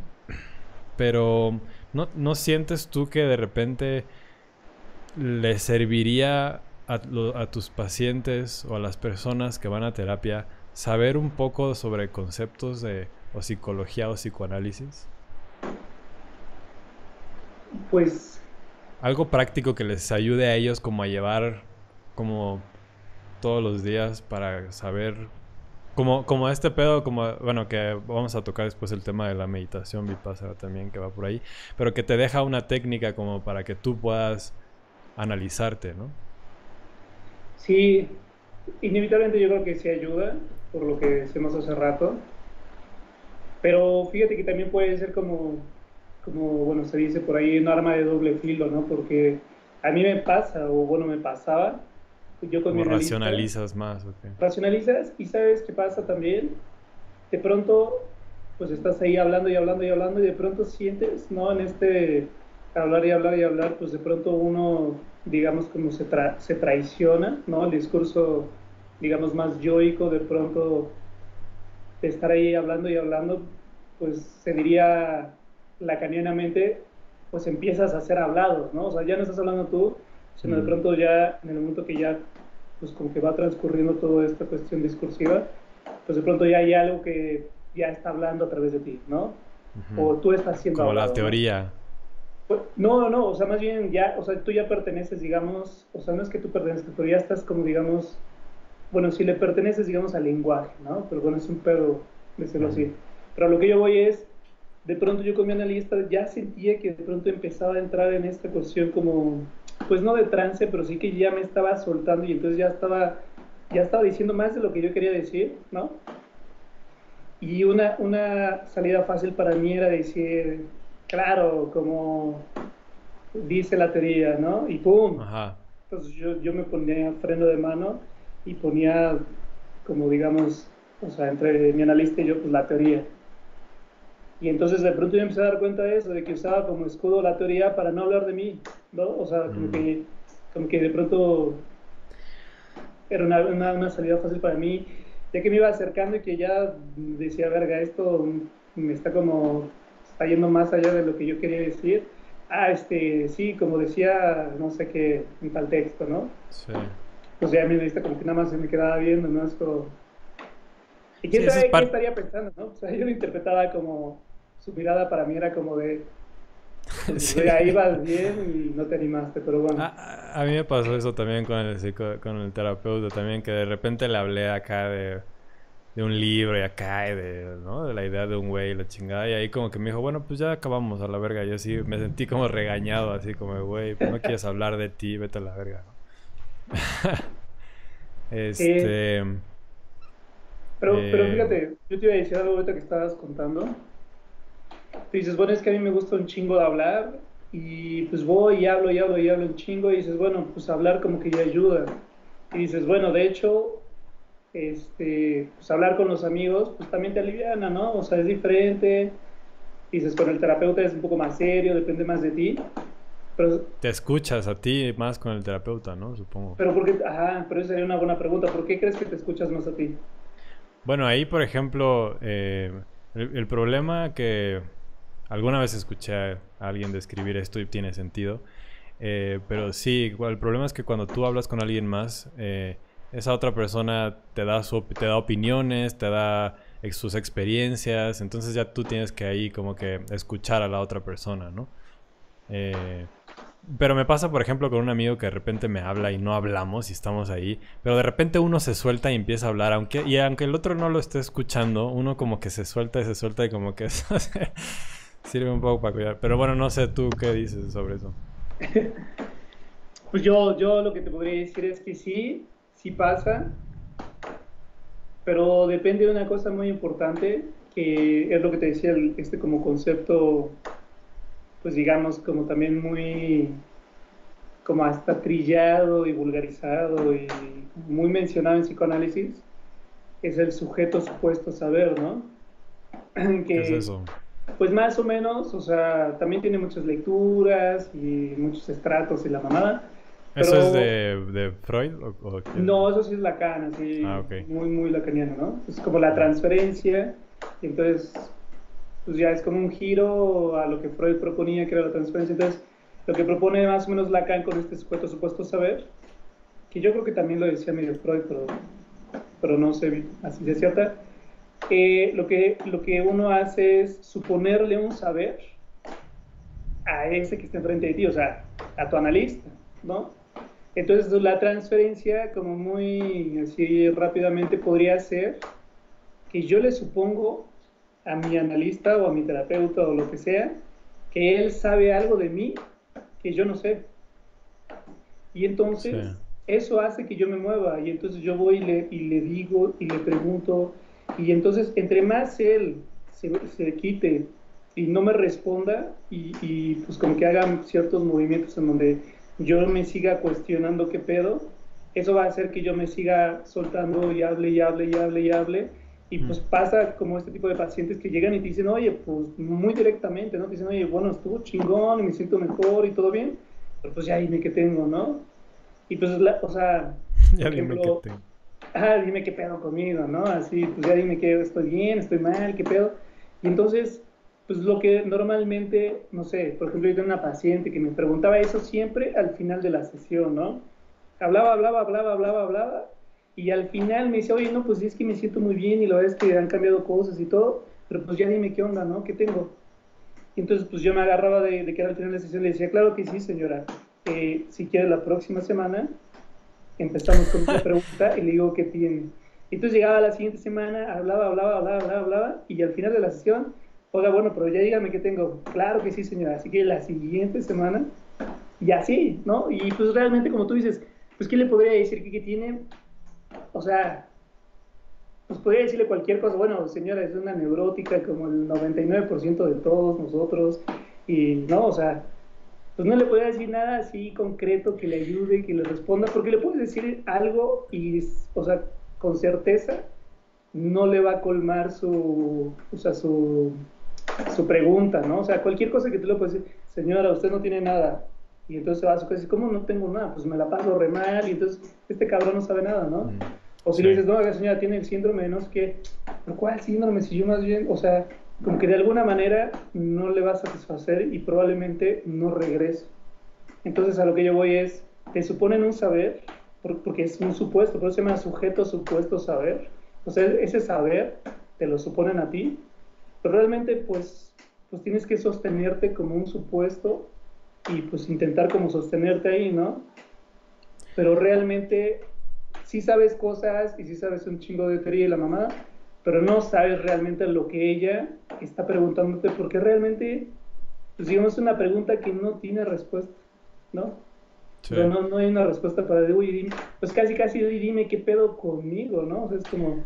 pero ¿no sientes tú que de repente le serviría a tus pacientes o a las personas que van a terapia saber un poco sobre conceptos de o psicología o psicoanálisis? Pues, Algo práctico que les ayude a ellos como a llevar como todos los días para saber como este pedo, como bueno, que vamos a tocar después el tema de la meditación vipassana también que va por ahí, pero que te deja una técnica como para que tú puedas analizarte, ¿no? sí, inevitablemente yo creo que sí ayuda, por lo que decimos hace rato, pero fíjate que también puede ser bueno, se dice por ahí, un arma de doble filo, ¿no? Porque a mí me pasa, o bueno, me pasaba, yo con mi Como analista, racionalizas más, ok. racionalizas y sabes qué pasa también, de pronto, pues estás ahí hablando y hablando y hablando y de pronto sientes, ¿no? En este hablar y hablar y hablar, pues de pronto uno, digamos, como se traiciona, ¿no? El discurso, digamos, más yoico, de pronto de estar ahí hablando y hablando, pues se diría lacanianamente, pues empiezas a ser hablado, ¿no? O sea, ya no estás hablando tú, sino de Mm, pronto ya en el momento que ya, pues como que va transcurriendo toda esta cuestión discursiva, pues de pronto ya hay algo que ya está hablando a través de ti, ¿no? ujú. O tú estás siendo Como la hablado, ¿no? teoría. Pues, no, no, o sea, más bien ya, o sea, tú ya perteneces, digamos, o sea, no es que tú pertenezcas, pero ya estás como, digamos, bueno, si le perteneces, digamos, al lenguaje, ¿no? Pero bueno, es un pedo decirlo Ujú. así. Pero lo que yo voy es, de pronto yo con mi analista ya sentía que de pronto empezaba a entrar en esta cuestión como, pues no de trance, pero sí que ya me estaba soltando y entonces ya estaba diciendo más de lo que yo quería decir, ¿no? Y una salida fácil para mí era decir, claro, como dice la teoría, ¿no? Y ¡pum! Ajá. Entonces yo me ponía freno de mano y ponía, como digamos, o sea, entre mi analista y yo, pues la teoría. Y entonces de pronto yo empecé a dar cuenta de eso, de que usaba como escudo la teoría para no hablar de mí, ¿no? O sea, Mm. como que de pronto era una salida fácil para mí, ya que me iba acercando y que ya decía, verga, esto me está como, está yendo más allá de lo que yo quería decir. Ah, sí, como decía, no sé qué, en tal texto, ¿no? Sí. Pues ya mi analista como que nada más se me quedaba viendo, ¿no? Es como, y quién Sí, eso es sabe qué parte. estaría pensando, ¿no? O sea, yo lo interpretaba como, su mirada para mí era como de, pues Sí. ahí vas bien y no te animaste, pero bueno. A mí me pasó eso también con el terapeuta también, que de repente le hablé acá de un libro y acá y de, ¿no? De la idea de un güey y la chingada. Y ahí como que me dijo, bueno, pues ya acabamos a la verga. Y así me sentí como regañado, así como, güey, pues no quieres hablar de ti, vete a la verga, ¿no? Sí, Este... pero eh, fíjate, yo te iba a decir algo ahorita que estabas contando. Tú dices, bueno, es que a mí me gusta un chingo de hablar y pues voy y hablo y hablo y hablo un chingo y dices, bueno, pues hablar como que ya ayuda. Y dices, bueno, de hecho, pues hablar con los amigos, pues también te aliviana, ¿no? O sea, es diferente. Dices, con el terapeuta es un poco más serio, depende más de ti. Pero, te escuchas a ti más con el terapeuta, ¿no? Supongo. pero esa sería una buena pregunta. ¿Por qué crees que te escuchas más a ti? Bueno, ahí, por ejemplo, el problema que alguna vez escuché a alguien describir esto y tiene sentido, pero sí, el problema es que cuando tú hablas con alguien más, esa otra persona te da opiniones, te da sus experiencias, entonces ya tú tienes que ahí como que escuchar a la otra persona, ¿no? Eh, pero me pasa, por ejemplo, con un amigo que de repente me habla y no hablamos y estamos ahí, pero de repente uno se suelta y empieza a hablar, aunque el otro no lo esté escuchando, uno como que se suelta y se suelta y como que eso sirve un poco para cuidar. Pero bueno, no sé tú qué dices sobre eso. Pues yo lo que te podría decir es que sí, sí pasa, pero depende de una cosa muy importante, que es lo que te decía, este como concepto pues digamos, como también muy, como hasta trillado y vulgarizado y muy mencionado en psicoanálisis, es el sujeto supuesto saber, ¿no? ¿Qué es Que, eso? pues más o menos, o sea, también tiene muchas lecturas y muchos estratos y la mamada, ¿Eso es pero de Freud o qué? no, eso sí es Lacan, Ah, así, ok. muy, muy lacaniano, ¿no? Es como la Mm. transferencia, y entonces, pues ya es como un giro a lo que Freud proponía, que era la transferencia. Entonces, lo que propone más o menos Lacan con este sujeto supuesto saber, que yo creo que también lo decía medio Freud, pero no sé así de cierta, lo que uno hace es suponerle un saber a ese que está enfrente de ti, o sea, a tu analista, ¿no? Entonces la transferencia, como muy así rápidamente, podría ser que yo le supongo a mi analista o a mi terapeuta o lo que sea, que él sabe algo de mí que yo no sé. Y Sí. entonces eso hace que yo me mueva y entonces yo voy y le digo y le pregunto y entonces entre más él se quite y no me responda y pues como que hagan ciertos movimientos en donde yo me siga cuestionando qué pedo, eso va a hacer que yo me siga soltando y hable y hable y hable y hable y Mm. pues pasa como este tipo de pacientes que llegan y te dicen, oye, pues muy directamente, ¿no? Te dicen, oye, bueno, estuvo chingón y me siento mejor y todo bien, pero pues ya dime qué tengo, ¿no? Y pues, o sea, por Ya dime qué ejemplo, tengo. dime qué pedo conmigo, ¿no? Así, pues ya dime que estoy bien, estoy mal, qué pedo. Y entonces, pues lo que normalmente, no sé, por ejemplo, yo tengo una paciente que me preguntaba eso siempre al final de la sesión, ¿no? Hablaba, hablaba, hablaba, hablaba, hablaba, y al final me dice, oye, no, pues es que me siento muy bien y la verdad es que han cambiado cosas y todo, pero pues ya dime qué onda, ¿no? ¿Qué tengo? Y entonces, pues yo me agarraba de que era al final de la sesión y le decía, claro que sí, señora. Si quiere la próxima semana, empezamos con esa pregunta y le digo qué tiene. Y entonces llegaba la siguiente semana, hablaba, hablaba, hablaba, hablaba, hablaba, y al final de la sesión, oiga, bueno, pero ya dígame qué tengo. Claro que sí, señora. Así que la siguiente semana, y así, ¿no? Y pues realmente, como tú dices, pues ¿qué le podría decir que tiene? O sea, pues podría decirle cualquier cosa. Bueno, señora, es una neurótica como el 99% de todos nosotros, y no, o sea, pues no le podía decir nada así concreto que le ayude, que le responda, porque le puedes decir algo y, o sea, con certeza no le va a colmar o sea, su pregunta, ¿no? O sea, cualquier cosa que tú le puedes decir, señora, usted no tiene nada. Y entonces se va a su casa y dice, ¿cómo no tengo nada? Pues me la paso re mal y entonces este cabrón no sabe nada, ¿no? Mm. O si le Sí. dices, no, la señora tiene el síndrome de no sé qué, ¿pero cuál síndrome? Si yo más bien, o sea, como que de alguna manera no le va a satisfacer y probablemente no regrese. Entonces a lo que yo voy es, te suponen un saber, porque es un supuesto, por eso se llama sujeto supuesto saber. O sea, ese saber te lo suponen a ti, pero realmente pues tienes que sostenerte como un supuesto y pues intentar como sostenerte ahí, ¿no? Pero realmente sí sabes cosas y sí sabes un chingo de teoría y la mamá, pero no sabes realmente lo que ella está preguntándote, porque realmente, pues digamos, es una pregunta que no tiene respuesta, ¿no? O Sí. sea, no hay una respuesta para decir, uy, dime, pues casi, casi, dime qué pedo conmigo, ¿no? O sea, es como,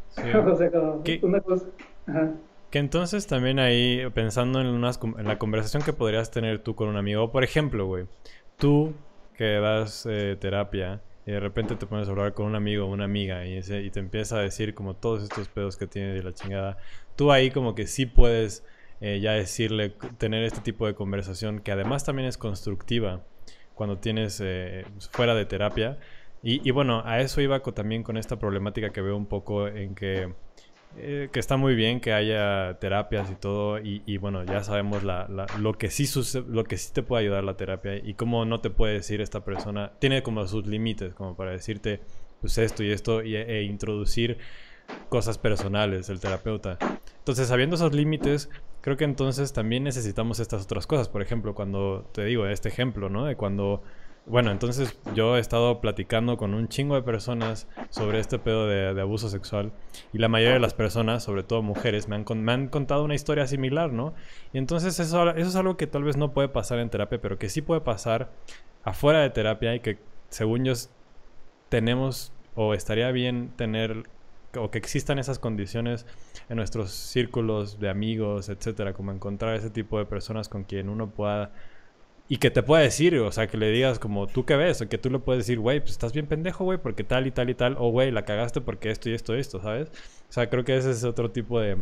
Sí. o sea, como ¿Qué, una cosa, ajá. que entonces también ahí, pensando en la conversación que podrías tener tú con un amigo, por ejemplo, güey, tú que das terapia y de repente te pones a hablar con un amigo o una amiga y te empieza a decir como todos estos pedos que tiene de la chingada, tú ahí como que sí puedes ya decirle, tener este tipo de conversación que además también es constructiva cuando tienes fuera de terapia. Y bueno, a eso iba también con esta problemática que veo un poco en que está muy bien que haya terapias y todo y bueno, ya sabemos lo que sí lo que sí te puede ayudar la terapia y cómo no te puede decir esta persona, tiene como sus límites como para decirte pues esto y esto e introducir cosas personales el terapeuta. Entonces, sabiendo esos límites, creo que entonces también necesitamos estas otras cosas. Por ejemplo, cuando te digo este ejemplo, ¿no? De cuando, bueno, entonces yo he estado platicando con un chingo de personas sobre este pedo de abuso sexual y la mayoría de las personas, sobre todo mujeres, me han contado una historia similar, ¿no? Y entonces eso es algo que tal vez no puede pasar en terapia, pero que sí puede pasar afuera de terapia y que según yo tenemos o estaría bien tener o que existan esas condiciones en nuestros círculos de amigos, etcétera, como encontrar ese tipo de personas con quien uno pueda y que te pueda decir, o sea, que le digas como, ¿tú qué ves? O que tú le puedes decir, güey, pues estás bien pendejo, güey, porque tal y tal y tal, o güey, la cagaste porque esto y esto y esto, ¿sabes? O sea, creo que ese es otro tipo de,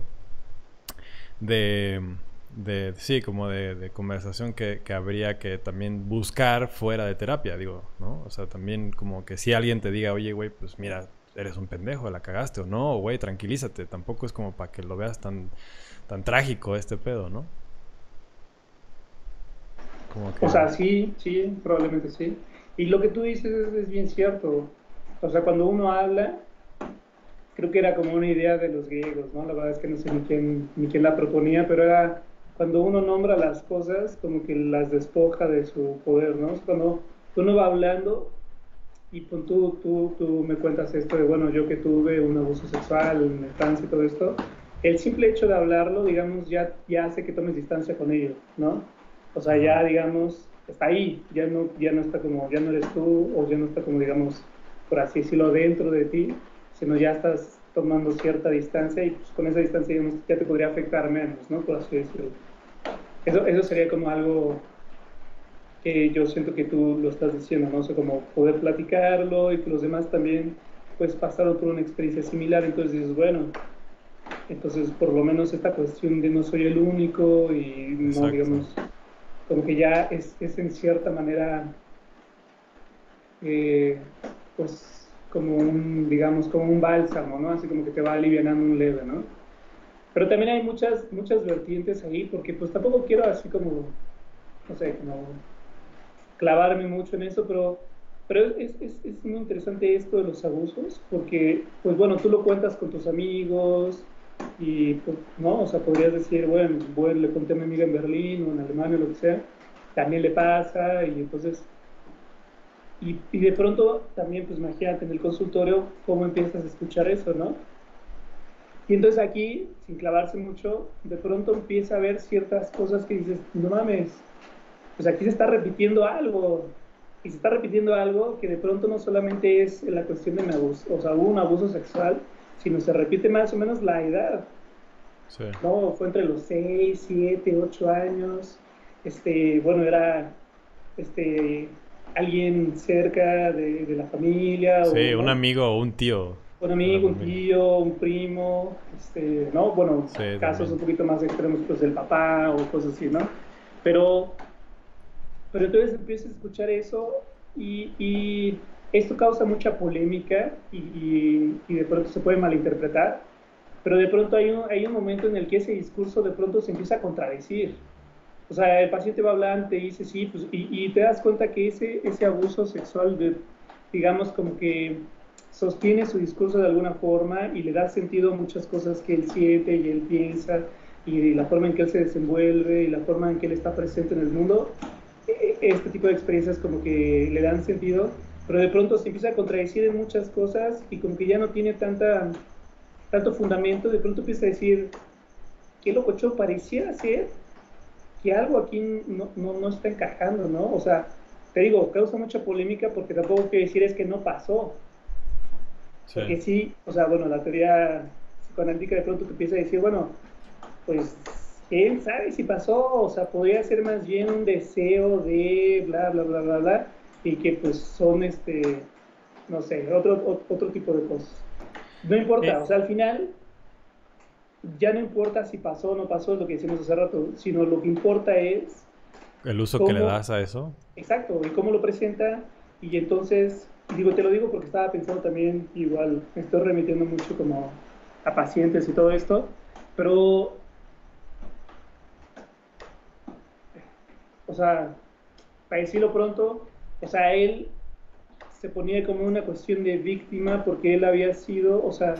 sí, como de conversación que habría que también buscar fuera de terapia, digo, ¿no? O sea, también como que si alguien te diga, oye, güey, pues mira, eres un pendejo, la cagaste, o no, güey, tranquilízate, tampoco es como para que lo veas tan trágico este pedo, ¿no? Como O que... sea, sí, sí, probablemente sí. Y lo que tú dices es bien cierto. O sea, cuando uno habla, creo que era como una idea de los griegos, ¿no? La verdad es que no sé ni quién la proponía, pero era cuando uno nombra las cosas, como que las despoja de su poder, ¿no? O sea, cuando uno va hablando y tú me cuentas esto de, bueno, yo que tuve un abuso sexual en la infancia y todo esto, el simple hecho de hablarlo, digamos, ya hace que tomes distancia con ello, ¿no? O sea, Ajá. ya, digamos, está ahí, ya no está como, ya no eres tú, o ya no está como, digamos, por así decirlo, dentro de ti, sino ya estás tomando cierta distancia y pues, con esa distancia, digamos, ya te podría afectar menos, ¿no? Por así decirlo. Eso sería como algo que yo siento que tú lo estás diciendo, ¿no? O sea, como poder platicarlo y que los demás también, pues, pasaron por una experiencia similar, entonces dices, bueno, entonces por lo menos esta cuestión de no soy el único y no, Exacto. digamos, como que ya es en cierta manera, eh, pues, como un, digamos, como un bálsamo, ¿no? Así como que te va alivianando un leve, ¿no? Pero también hay muchas vertientes ahí, porque pues tampoco quiero así como, no sé, como clavarme mucho en eso, pero es muy interesante esto de los abusos, porque, pues bueno, tú lo cuentas con tus amigos y, pues, ¿no? O sea, podrías decir, bueno, le conté a mi amiga en Berlín o en Alemania o lo que sea, también le pasa y entonces, y de pronto también, pues imagínate en el consultorio cómo empiezas a escuchar eso, ¿no? Y entonces aquí, sin clavarse mucho, de pronto empieza a ver ciertas cosas que dices, no mames, pues aquí se está repitiendo algo. Y se está repitiendo algo que de pronto no solamente es la cuestión de un abuso, o sea, hubo un abuso sexual, sino se repite más o menos la edad, Sí. ¿no? Fue entre los 6 7 8 años. Bueno, era este, alguien cerca de la familia, Sí, o, un ¿no? amigo o un tío Un de la amigo, un familia. tío, un primo, ¿no? Bueno, Sí, casos un también. poquito más extremos, pues del papá o cosas así, ¿no? Pero Pero entonces empiezas a escuchar eso y esto causa mucha polémica y de pronto se puede malinterpretar, pero de pronto hay un momento en el que ese discurso de pronto se empieza a contradecir. O sea, el paciente va hablando y dice, sí, pues, y te das cuenta que ese abuso sexual, digamos, como que sostiene su discurso de alguna forma y le da sentido a muchas cosas que él siente y él piensa y la forma en que él se desenvuelve y la forma en que él está presente en el mundo. Este tipo de experiencias como que le dan sentido, pero de pronto se empieza a contradecir en muchas cosas y como que ya no tiene tanto fundamento, de pronto empieza a decir, qué locochón, pareciera ser que algo aquí no está encajando, ¿no? O sea, te digo, causa mucha polémica porque tampoco quiero decir es que no pasó, Sí. porque sí, o sea, bueno, la teoría psicoanalítica de pronto te empieza a decir, bueno, pues, quién sabe si pasó, o sea, podría ser más bien un deseo de bla, bla, bla, bla, bla, y que pues son, no sé, otro tipo de cosas. No importa, o Eh, sea, al final ya no importa si pasó o no pasó, es lo que decimos hace rato, sino lo que importa es el uso que le cómo, das a eso. exacto, y cómo lo presenta, y entonces, digo, te lo digo porque estaba pensando también, igual, me estoy remitiendo mucho como a pacientes y todo esto, pero, o sea, para decirlo pronto, o sea, él se ponía como una cuestión de víctima porque él había sido, o sea,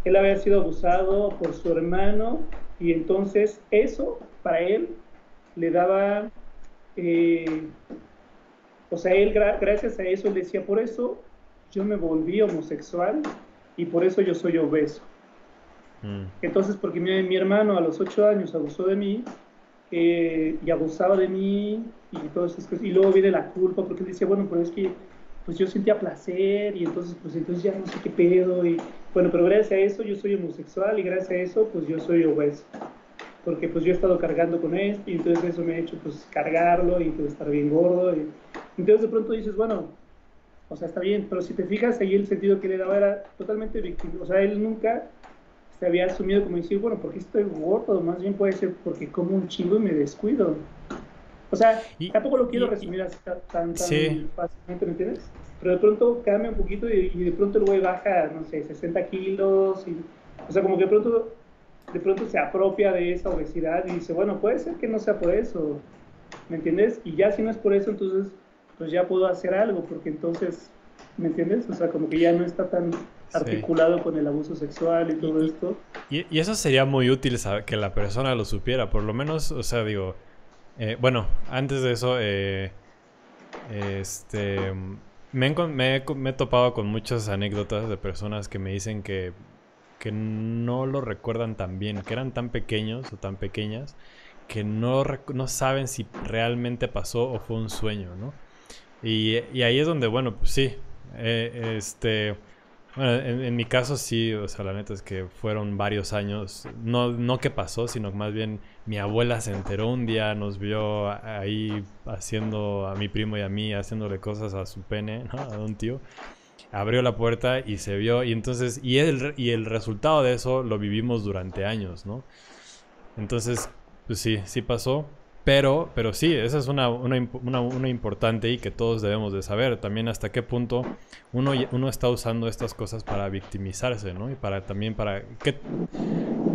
él había sido abusado por su hermano y entonces eso para él le daba, eh, o sea, él gracias a eso él decía, por eso yo me volví homosexual y por eso yo soy obeso. Mm. Entonces, porque mi hermano a los 8 años abusó de mí y abusaba de mí y todas esas cosas. Y luego viene la culpa porque él decía, bueno, pero es que pues yo sentía placer y entonces, pues entonces ya no sé qué pedo y bueno, pero gracias a eso yo soy homosexual y gracias a eso, pues yo soy obeso. Porque pues yo he estado cargando con esto y entonces eso me ha hecho pues cargarlo y pues estar bien gordo. Y, entonces de pronto dices, bueno, o sea, está bien, pero si te fijas ahí el sentido que le daba era totalmente víctima. O sea, él nunca se había asumido como decir, bueno, ¿por qué estoy gordo? Más bien puede ser porque como un chingo y me descuido. O sea, Y, tampoco lo quiero y resumir así tan sí, fácilmente, ¿me entiendes? Pero de pronto cambia un poquito y de pronto el güey baja, no sé, 60 kilos. Y, o sea, como que de pronto se apropia de esa obesidad y dice, bueno, puede ser que no sea por eso, ¿me entiendes? Y ya si no es por eso, entonces, pues ya puedo hacer algo, porque entonces, ¿me entiendes? O sea, como que ya no está tan sí. articulado con el abuso sexual y Y, todo y, esto. y eso sería muy útil que la persona lo supiera, por lo menos, o sea, digo, bueno, antes de eso, este, me he topado con muchas anécdotas de personas que me dicen que no lo recuerdan tan bien, que eran tan pequeños o tan pequeñas, que no saben si realmente pasó o fue un sueño, ¿no? Y ahí es donde, bueno, pues sí, este... Bueno, en mi caso sí, o sea, la neta es que fueron varios años, no que pasó, sino más bien mi abuela se enteró un día, nos vio ahí haciendo a mi primo y a mí, haciéndole cosas a su pene, ¿no? A un tío. Abrió la puerta y se vio, y entonces, y el resultado de eso lo vivimos durante años, ¿no? Entonces, pues sí, sí pasó. Pero sí, esa es una importante y que todos debemos de saber. También hasta qué punto uno está usando estas cosas para victimizarse, ¿no? Y para también para...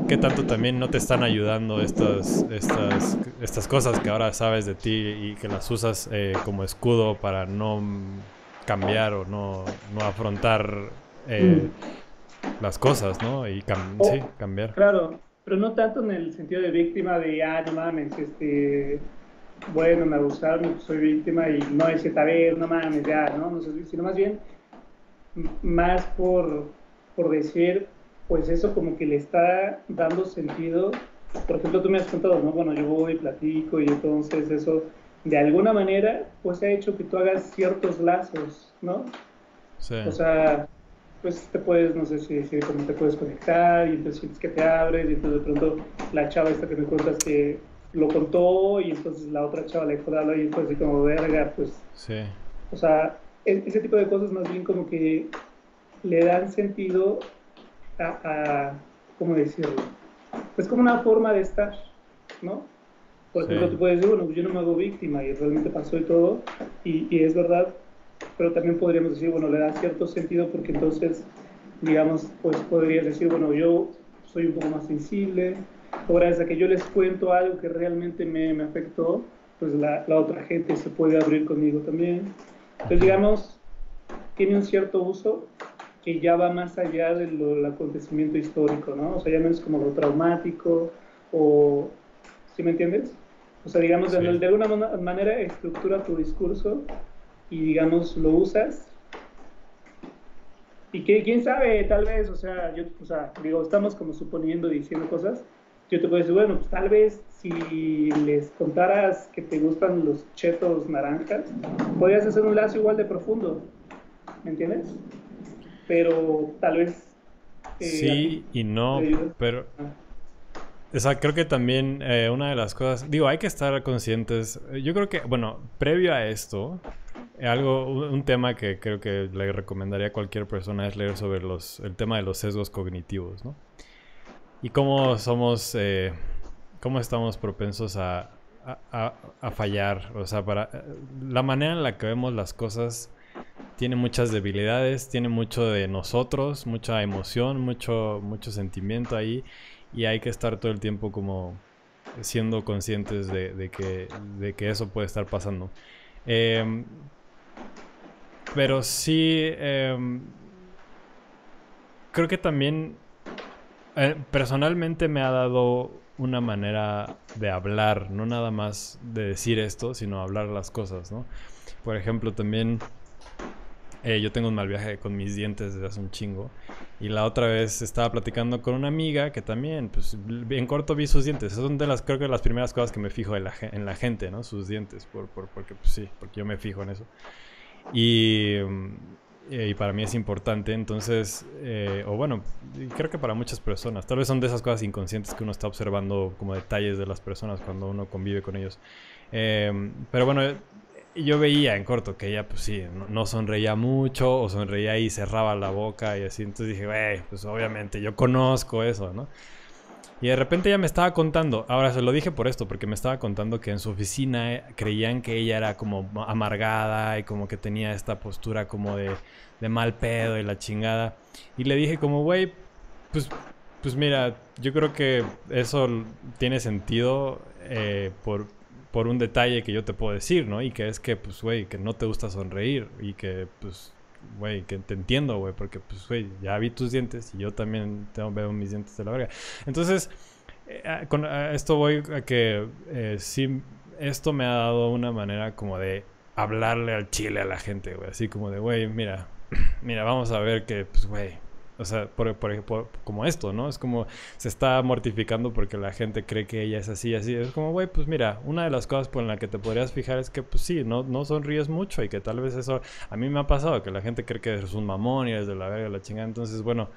¿Qué tanto también no te están ayudando estas cosas que ahora sabes de ti y que las usas como escudo para no cambiar o no afrontar eh, Mm. las cosas, ¿no? Y sí, O, cambiar. claro, pero no tanto en el sentido de víctima de, no mames, bueno, me abusaron, pues soy víctima y no es esta vez, no mames, ya, ¿no? No sé, sino más bien, más por decir, pues eso como que le está dando sentido. Por ejemplo, tú me has contado, ¿no? Bueno, yo voy, platico y entonces eso, de alguna manera, pues ha hecho que tú hagas ciertos lazos, ¿no? Sí. O sea, pues te puedes, no sé si decir cómo te puedes conectar y entonces sientes que te abres y entonces de pronto la chava esta que me cuentas que lo contó y entonces la otra chava le dijo de hablar y entonces así como verga, pues, Sí, o sea, ese tipo de cosas más bien como que le dan sentido ¿cómo decirlo? Es como una forma de estar, ¿no? Por sí, ejemplo, tú puedes decir, bueno, yo no me hago víctima y realmente pasó y todo, y es verdad, pero también podríamos decir, bueno, le da cierto sentido porque entonces, digamos, pues podrías decir, bueno, yo soy un poco más sensible, o gracias a que yo les cuento algo que realmente me afectó, pues la otra gente se puede abrir conmigo también. Entonces, ujú, digamos, tiene un cierto uso que ya va más allá del acontecimiento histórico, ¿no? O sea, ya no es como lo traumático, o, ¿sí me entiendes? O sea, digamos, sí. de alguna manera estructura tu discurso y, digamos, lo usas. Y que, quién sabe, tal vez, o sea, digo, estamos como suponiendo, diciendo cosas. Yo te puedo decir, bueno, pues tal vez si les contaras que te gustan los chetos naranjas, podrías hacer un lazo igual de profundo, ¿me entiendes? Pero tal vez a ti Sí y te no, ayuda. pero Ah, o sea, creo que también una de las cosas, digo, hay que estar conscientes. Yo creo que, bueno, previo a esto, un tema que creo que le recomendaría a cualquier persona es leer sobre el tema de los sesgos cognitivos, ¿no? Y cómo cómo estamos propensos a fallar. O sea, la manera en la que vemos las cosas tiene muchas debilidades, tiene mucho de nosotros, mucha emoción, mucho sentimiento ahí. Y hay que estar todo el tiempo como siendo conscientes de que eso puede estar pasando. Eh, pero sí, creo que también personalmente me ha dado una manera de hablar, no nada más de decir esto, sino hablar las cosas, ¿no? Por ejemplo, también yo tengo un mal viaje con mis dientes desde hace un chingo. Y la otra vez estaba platicando con una amiga que también, pues, en corto vi sus dientes. Son creo que las primeras cosas que me fijo en la gente, ¿no? Sus dientes, porque, pues sí, porque yo me fijo en eso. Y, y para mí es importante, entonces, o bueno, creo que para muchas personas, tal vez son de esas cosas inconscientes que uno está observando como detalles de las personas cuando uno convive con ellos. Pero bueno, yo veía en corto que ella pues sí, no sonreía mucho o sonreía y cerraba la boca y así, entonces dije, güey, pues obviamente yo conozco eso, ¿no? Y de repente ella me estaba contando, ahora se lo dije por esto, porque me estaba contando que en su oficina creían que ella era como amargada y como que tenía esta postura como de mal pedo y la chingada. Y le dije como, güey, pues, pues mira, yo creo que eso tiene sentido por un detalle que yo te puedo decir, ¿no? Y que es que, pues, güey, que no te gusta sonreír y que, pues, güey, que te entiendo, güey, porque, pues, güey, ya vi tus dientes y yo también veo mis dientes de la verga. Entonces, con esto voy a que sí, esto me ha dado una manera como de hablarle al chile a la gente, güey, así como de, güey, mira, mira, vamos a ver que, pues, güey, o sea, como esto, ¿no? Es como se está mortificando porque la gente cree que ella es así, así. Es como, güey, pues mira, una de las cosas por la que te podrías fijar es que, pues sí, no sonríes mucho y que tal vez eso... A mí me ha pasado que la gente cree que eres un mamón y eres de la verga, la chingada. Entonces, bueno,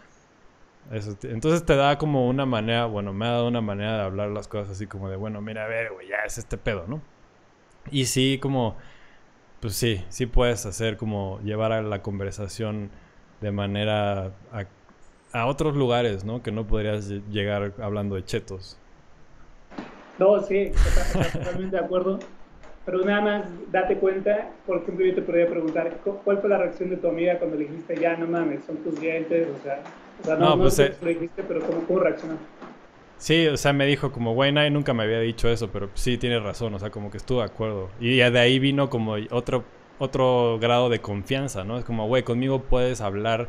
entonces te da como una manera, bueno, me ha dado una manera de hablar las cosas así como de, bueno, mira, a ver, güey, ya es este pedo, ¿no? Y sí, como, pues sí, sí puedes hacer como llevar a la conversación de manera a otros lugares, ¿no? Que no podrías llegar hablando de chetos. No, sí, totalmente de acuerdo. Pero nada más date cuenta, por ejemplo, yo te podría preguntar, ¿cuál fue la reacción de tu amiga cuando le dijiste, ya no mames, son tus dientes? O sea no, No, no pues sé si lo dijiste, pero ¿cómo reaccionó? sí, o sea, me dijo como, güey, nadie nunca me había dicho eso, pero sí, tiene razón, o sea, como que estuvo de acuerdo. Y de ahí vino como otro grado de confianza, ¿no? Es como, güey, conmigo puedes hablar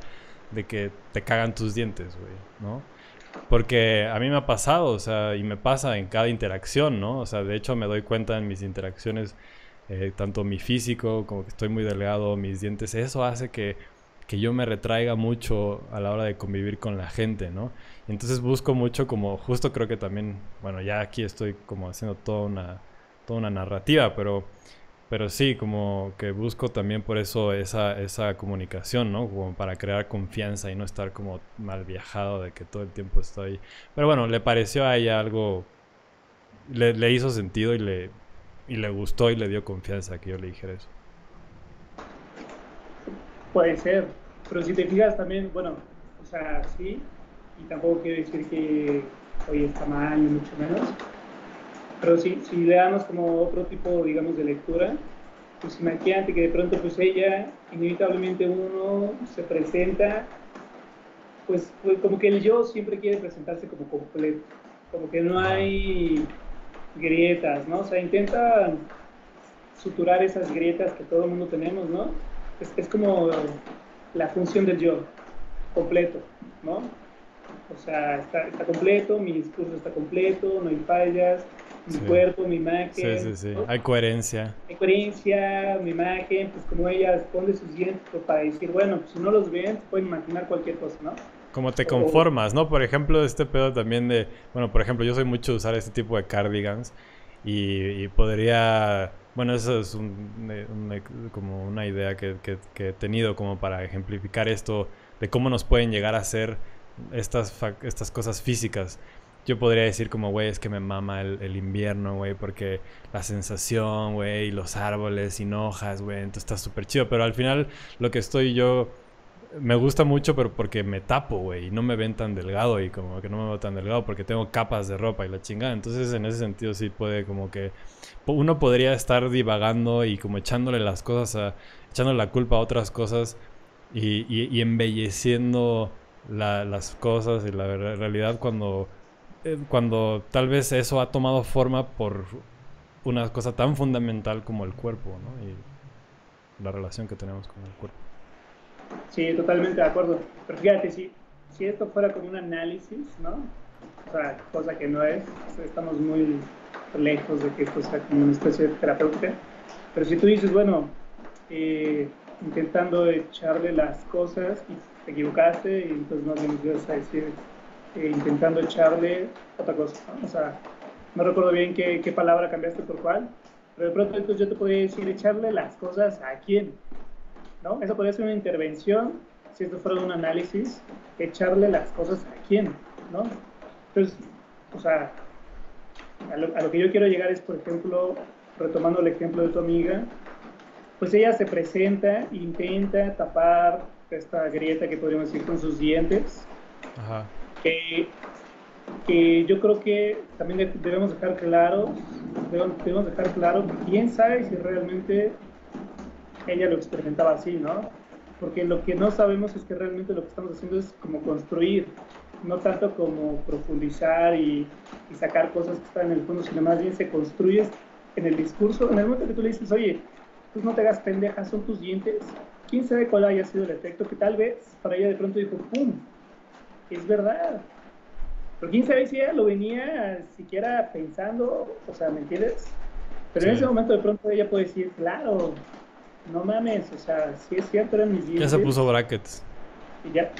de que te cagan tus dientes, güey, ¿no? Porque a mí me ha pasado, o sea, y me pasa en cada interacción, ¿no? O sea, de hecho me doy cuenta en mis interacciones, tanto mi físico, como que estoy muy delgado, mis dientes, eso hace que yo me retraiga mucho a la hora de convivir con la gente, ¿no? Y entonces busco mucho como, justo creo que también, bueno, ya aquí estoy como haciendo toda una narrativa, pero sí, como que busco también por eso esa comunicación, ¿no? Como para crear confianza y no estar como mal viajado de que todo el tiempo estoy... Pero bueno, le pareció a ella algo, le hizo sentido y le gustó y le dio confianza que yo le dijera eso. Puede ser, pero si te fijas también, bueno, o sea, sí, y tampoco quiero decir que hoy está mal, ni mucho menos, pero si le damos como otro tipo, digamos, de lectura, pues imagínate que de pronto pues ella, inevitablemente uno se presenta, pues como que el yo siempre quiere presentarse como completo, como que no Ajá. hay grietas, ¿no? O sea, intenta suturar esas grietas que todo el mundo tenemos, ¿no? Es como la función del yo, completo, ¿no? O sea, está completo, mi discurso está completo, no hay fallas, mi Sí, cuerpo, mi sí, imagen, sí, sí. ¿no? Hay coherencia. Mi coherencia, mi imagen, pues como ella esconde sus dientes pues, para decir, bueno, pues si no los ven, se pueden imaginar cualquier cosa, ¿no? Como te O, conformas, ¿no? Por ejemplo, este pedo también de, bueno, por ejemplo, yo soy mucho de usar este tipo de cardigans y podría, bueno, eso es como una idea que he tenido como para ejemplificar esto de cómo nos pueden llegar a hacer estas cosas físicas. Yo podría decir como, güey, es que me mama el invierno, güey, porque la sensación, güey, y los árboles sin hojas, güey, entonces está súper chido, pero al final lo que estoy yo me gusta mucho, pero porque me tapo, güey, y no me ven tan delgado y como que no me veo tan delgado porque tengo capas de ropa y la chingada. Entonces, en ese sentido sí puede como que uno podría estar divagando y como echándole las cosas echándole la culpa a otras cosas y embelleciendo las cosas y la realidad cuando tal vez eso ha tomado forma por una cosa tan fundamental como el cuerpo, ¿no? Y la relación que tenemos con el cuerpo. sí, totalmente de acuerdo. Pero fíjate, si esto fuera como un análisis, ¿no? O sea, cosa que no es, estamos muy lejos de que esto sea como una especie de terapéutica. Pero si tú dices, bueno, eh, intentando echarle las cosas y te equivocaste, y entonces más bien ibas a decir, intentando echarle otra cosa, ¿no? O sea, no recuerdo bien qué palabra cambiaste por cuál, pero de pronto entonces yo te podría decir echarle las cosas a quién. ¿no? Eso podría ser una intervención, si esto fuera un análisis, echarle las cosas a quién, ¿no? Entonces, o sea, a lo que yo quiero llegar es, por ejemplo, retomando el ejemplo de tu amiga, pues ella se presenta, intenta tapar esta grieta que podríamos decir con sus dientes, Ajá. que, que yo creo que también debemos dejar claro, debemos dejar claro que quién sabe si realmente ella lo experimentaba así, ¿no? Porque lo que no sabemos es que realmente lo que estamos haciendo es como construir, no tanto como profundizar y sacar cosas que están en el fondo, sino más bien se construye en el discurso, en el momento que tú le dices, oye, pues no te hagas pendeja, son tus dientes, quién sabe cuál haya sido el efecto, que tal vez para ella de pronto dijo, ¡pum! Es verdad. Pero quién sabe si ella lo venía siquiera pensando, o sea, ¿me entiendes? Pero en ese Sí. momento de pronto ella puede decir, claro, no mames, o sea, sí es cierto, eran mis Ya se puso dientes brackets. y ya.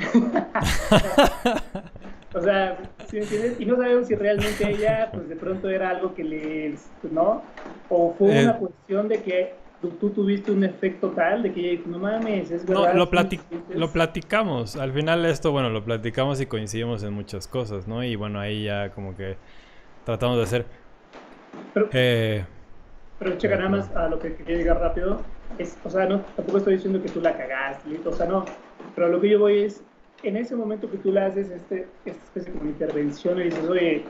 O sea, ¿sí me entiendes? Y no sabemos si realmente ella, pues de pronto era algo que les, ¿no? O fue una Eh, cuestión de que tú tuviste un efecto tal de que ella dijo, no mames, es no, verdad, son mis lo dientes. platicamos. Al final esto, bueno, lo platicamos y coincidimos en muchas cosas, ¿no? Y bueno, ahí ya como que tratamos de hacer... Pero, Eh, pero checa nada perdón. más a lo que quería llegar rápido. Es, o sea, no, tampoco estoy diciendo que tú la cagaste, o sea, no. Pero lo que yo voy es, en ese momento que tú le haces esta especie como de intervención y dices, oye,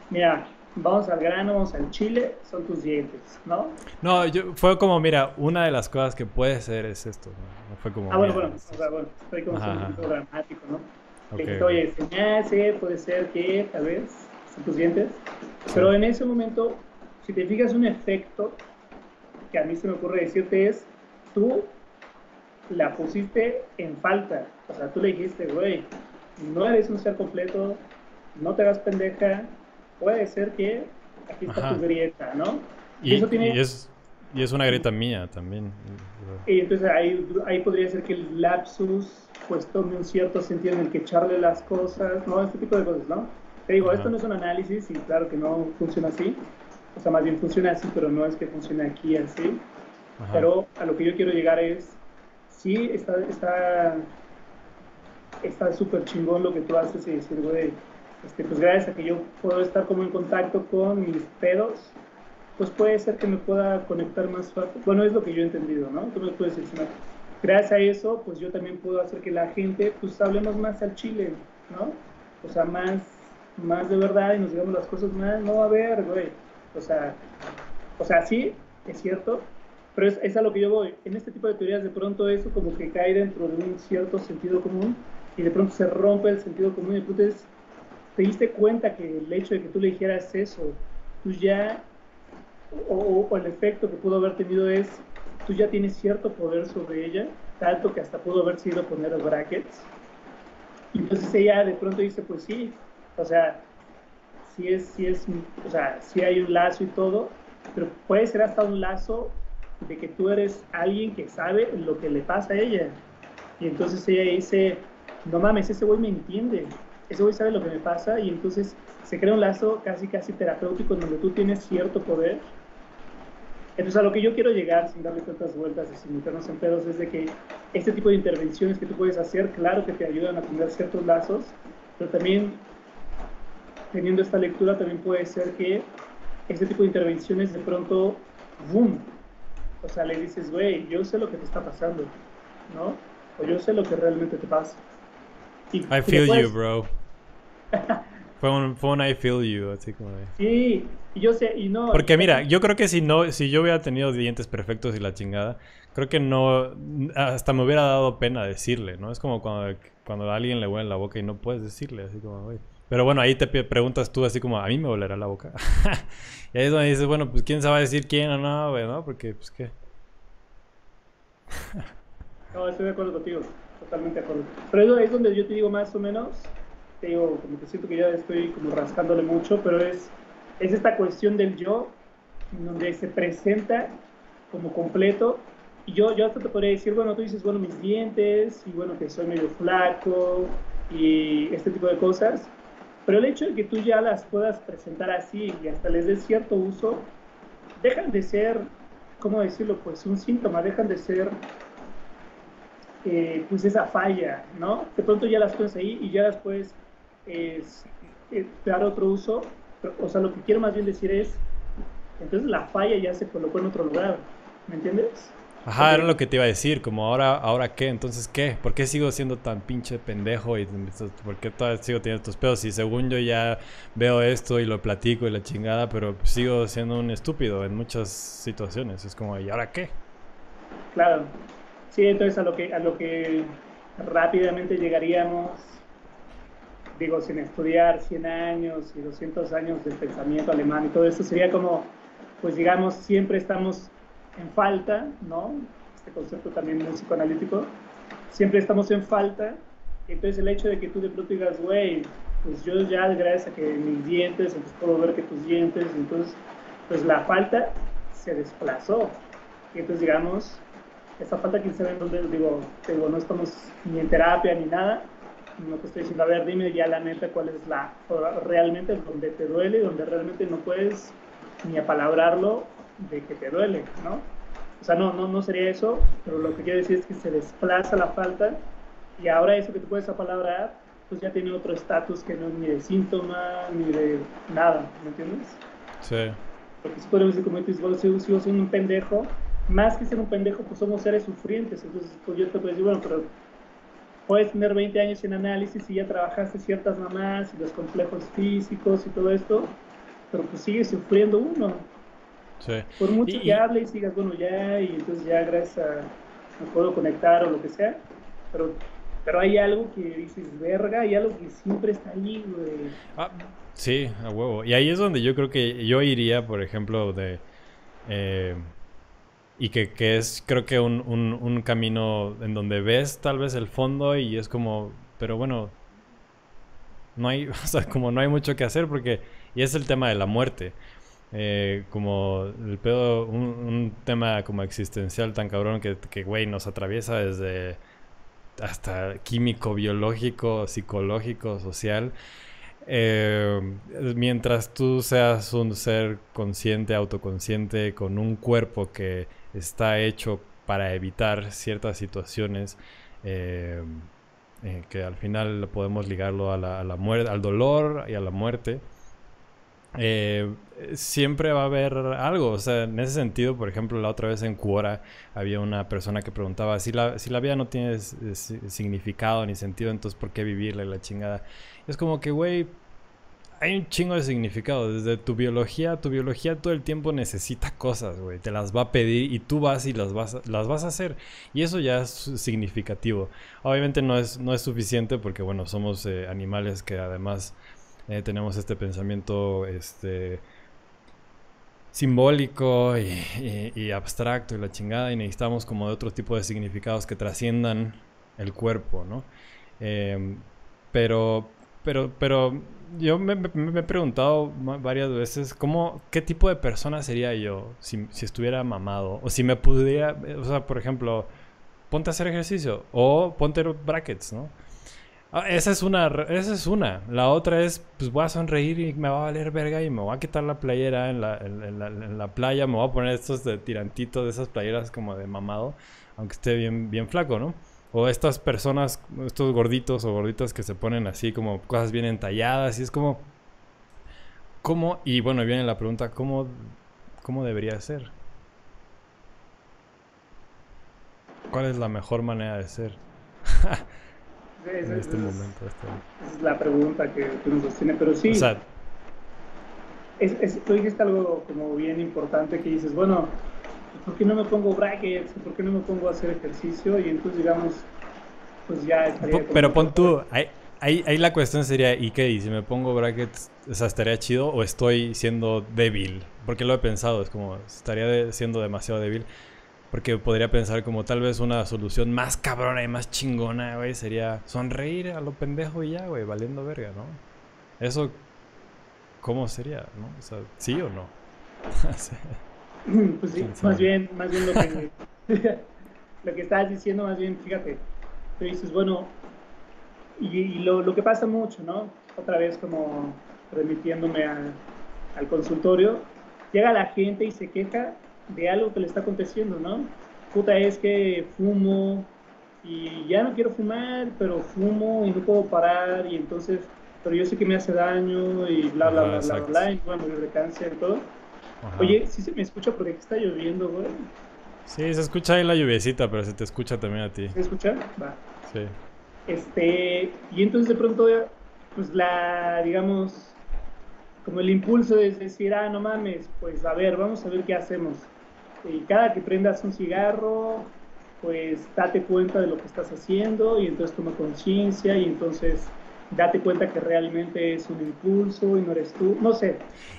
mira, vamos al grano, vamos al chile, son tus dientes, ¿no? No, fue como, mira, una de las cosas que puede ser es esto, ¿no? No fue como, Ah, bueno, mira, bueno, o sea, bueno, estoy como ajá, siendo un ajá. poquito dramático, ¿no? Le Ok, dijiste, ok. oye, se me hace, puede ser que, tal vez, son tus dientes. Sí. Pero en ese momento, si te fijas, un efecto que a mí se me ocurre decirte es, tú la pusiste en falta. O sea, tú le dijiste, güey, no eres un ser completo, no te hagas pendeja, puede ser que aquí está tu Ajá. grieta, ¿no? Y Y, eso y tiene, es, y es una grieta mía también. y entonces ahí podría ser que el lapsus pues tome un cierto sentido en el que echarle las cosas, ¿no? Este tipo de cosas, ¿no? Te digo, esto Ajá, no es un análisis y claro que no funciona así, o sea, más bien funciona así, pero no es que funcione aquí así. ajá. Pero a lo que yo quiero llegar es, sí, está súper chingón lo que tú haces y decir, güey, pues gracias a que yo puedo estar como en contacto con mis pedos, pues puede ser que me pueda conectar más fácil. Bueno, es lo que yo he entendido, ¿no? Tú me puedes decir, no, gracias a eso, pues yo también puedo hacer que la gente, pues hablemos más al chile, ¿no? O sea, más de verdad y nos digamos las cosas más, no, a ver, güey, o sea, sí, es cierto, pero es a lo que yo voy. En este tipo de teorías, de pronto eso como que cae dentro de un cierto sentido común y de pronto se rompe el sentido común y entonces te diste cuenta que el hecho de que tú le dijeras eso, tú ya, o el efecto que pudo haber tenido es, tú ya tienes cierto poder sobre ella, tanto que hasta pudo haber sido poner los brackets. Y entonces ella de pronto dice, pues sí, o sea, o sea, sí hay un lazo y todo, pero puede ser hasta un lazo de que tú eres alguien que sabe lo que le pasa a ella. Y entonces ella dice, no mames, ese güey me entiende, ese güey sabe lo que me pasa y entonces se crea un lazo casi, casi terapéutico en donde tú tienes cierto poder. Entonces a lo que yo quiero llegar, sin darle tantas vueltas y sin meternos en pedos, es de que este tipo de intervenciones que tú puedes hacer, claro que te ayudan a tener ciertos lazos, pero también teniendo esta lectura también puede ser que este tipo de intervenciones de pronto, ¡boom! O sea, le dices, güey, yo sé lo que te está pasando, ¿no? O yo sé lo que realmente te pasa. I Y le feel you, puedes, bro. Fue un I feel you, así como de... sí, y yo sé, y no, y Porque mira, casi, yo creo que si no, si yo hubiera tenido dientes perfectos y la chingada, creo que no, hasta me hubiera dado pena decirle, ¿no? Es como cuando a alguien le huele la boca y no puedes decirle, así como, güey. Pero bueno, ahí te preguntas tú así como, ¿a mí me olerá la boca? Y ahí es donde dices, bueno, pues quién sabe decir quién o no, güey, ¿no? Porque, pues, ¿qué? no, estoy de acuerdo contigo, totalmente de acuerdo. Pero es donde yo te digo más o menos, te digo, como que siento que ya estoy como rascándole mucho, pero es esta cuestión del yo, en donde se presenta como completo. Y yo hasta te podría decir, bueno, tú dices, bueno, mis dientes, y bueno, que soy medio flaco, y este tipo de cosas. Pero el hecho de que tú ya las puedas presentar así y hasta les des cierto uso, dejan de ser, ¿cómo decirlo? Pues un síntoma, dejan de ser pues esa falla, ¿no? De pronto ya las pones ahí y ya después es, dar otro uso. O sea, lo que quiero más bien decir es, entonces la falla ya se colocó en otro lugar, ¿me entiendes? Ajá, era Porque, lo que te iba a decir, como ahora qué, entonces qué, ¿por qué sigo siendo tan pinche pendejo y por qué todavía sigo teniendo estos pedos? Y según yo ya veo esto y lo platico y la chingada, pero sigo siendo un estúpido en muchas situaciones. Es como, ¿y ahora qué? claro, sí, entonces a lo que rápidamente llegaríamos, digo, sin estudiar 100 años y 200 años del pensamiento alemán y todo esto, sería como, pues digamos, siempre estamos en falta, ¿no? Este concepto también muy psicoanalítico, siempre estamos en falta, entonces el hecho de que tú de pronto digas, güey, pues yo ya gracias a que mis dientes, entonces puedo ver que tus dientes, entonces, pues la falta se desplazó, y entonces digamos, esa falta que se ve en donde, digo, no estamos ni en terapia ni nada, no te estoy diciendo, a ver, dime ya la neta cuál es realmente donde te duele, donde realmente no puedes ni apalabrarlo de que te duele, ¿no? O sea, no sería eso, pero lo que quiero decir es que se desplaza la falta y ahora eso que tú puedes apalabrar, pues ya tiene otro estatus que no es ni de síntoma, ni de nada, ¿me entiendes? Sí. Porque si podemos decir, como dices, bueno, sigo siendo un pendejo, más que ser un pendejo, pues somos seres sufrientes, entonces pues yo te puedo decir, bueno, pero puedes tener 20 años en análisis y ya trabajaste ciertas mamás y los complejos físicos y todo esto, pero pues sigue sufriendo uno. Sí. Por mucho que Y, hable y sigas, bueno, ya, y entonces ya gracias a, me puedo conectar o lo que sea, pero, pero hay algo que dices, verga, hay algo que siempre está ahí, güey. ah, sí, a huevo. Y ahí es donde yo creo que yo iría, por ejemplo, de... eh, y que es creo que un camino en donde ves tal vez el fondo y es como, pero bueno, no hay, o sea, como no hay mucho que hacer porque, y es el tema de la muerte. Como el pedo, un tema como existencial tan cabrón que güey, nos atraviesa desde hasta químico, biológico, psicológico, social. Eh, Mientras tú seas un ser consciente, autoconsciente, con un cuerpo que está hecho para evitar ciertas situaciones, eh, que al final podemos ligarlo a la muerte, al dolor y a la muerte, eh, siempre va a haber algo. O sea, en ese sentido, por ejemplo, la otra vez en Quora había una persona que preguntaba si la vida no tiene significado ni sentido, entonces ¿por qué vivirla y la chingada? Es como que, güey, hay un chingo de significado. Desde tu biología todo el tiempo necesita cosas, güey. Te las va a pedir y tú vas y las vas a hacer. Y eso ya es significativo. Obviamente no es suficiente porque, bueno, somos animales que además tenemos este pensamiento simbólico y abstracto y la chingada. Y necesitamos como de otro tipo de significados que trasciendan el cuerpo, ¿no? Eh, pero, pero yo me he preguntado varias veces qué tipo de persona sería yo si estuviera mamado o si me pudiera, o sea, por ejemplo, ponte a hacer ejercicio o ponte brackets, ¿no? Esa es una. La otra es, pues voy a sonreír y me va a valer verga y me voy a quitar la playera en la playa, me voy a poner estos de tirantitos, de esas playeras como de mamado, aunque esté bien flaco, ¿no? O estas personas, estos gorditos o gorditas que se ponen así como cosas bien entalladas y es como, ¿cómo? Y bueno, viene la pregunta, ¿cómo debería ser? ¿Cuál es la mejor manera de ser Esa, en esa este es, momento? esa es la pregunta que nos sostiene, pero O sí, sea, tú dijiste algo como bien importante que dices, bueno, ¿por qué no me pongo brackets? ¿Por qué no me pongo a hacer ejercicio? Y entonces, digamos, pues ya estaría como pero pon mejor. tú, ahí la cuestión sería, ¿y qué? ¿Y si me pongo brackets, o sea, estaría chido o estoy siendo débil? Porque lo he pensado, es como, estaría siendo demasiado débil. Porque podría pensar como tal vez una solución más cabrona y más chingona, güey, sería sonreír a lo pendejo y ya, güey, valiendo verga, ¿no? Eso, ¿cómo sería, no? O sea, ¿sí o no? Sí, Pues sí, ¿quién sabe? más bien lo que, lo que estabas diciendo, más bien, fíjate, tú dices, bueno, y lo que pasa mucho, ¿no? Otra vez como remitiéndome al consultorio, llega la gente y se queja de algo que le está aconteciendo, ¿no? Puta, es que fumo y ya no quiero fumar, pero fumo y no puedo parar, y entonces, pero yo sé que me hace daño y bla, bla, Ajá, bla, bla, exacto. bla, y voy a morir de cáncer y todo. Ajá. Oye, sí se me escucha porque aquí está lloviendo, güey. Sí, se escucha ahí la lluviecita, pero se te escucha también a ti. ¿Se escucha? Va. Sí. Y entonces de pronto, pues digamos, como el impulso de decir, ah, no mames, pues a ver, vamos a ver qué hacemos. Y cada que prendas un cigarro, pues date cuenta de lo que estás haciendo y entonces toma conciencia y entonces date cuenta que realmente es un impulso y no eres tú. No sé,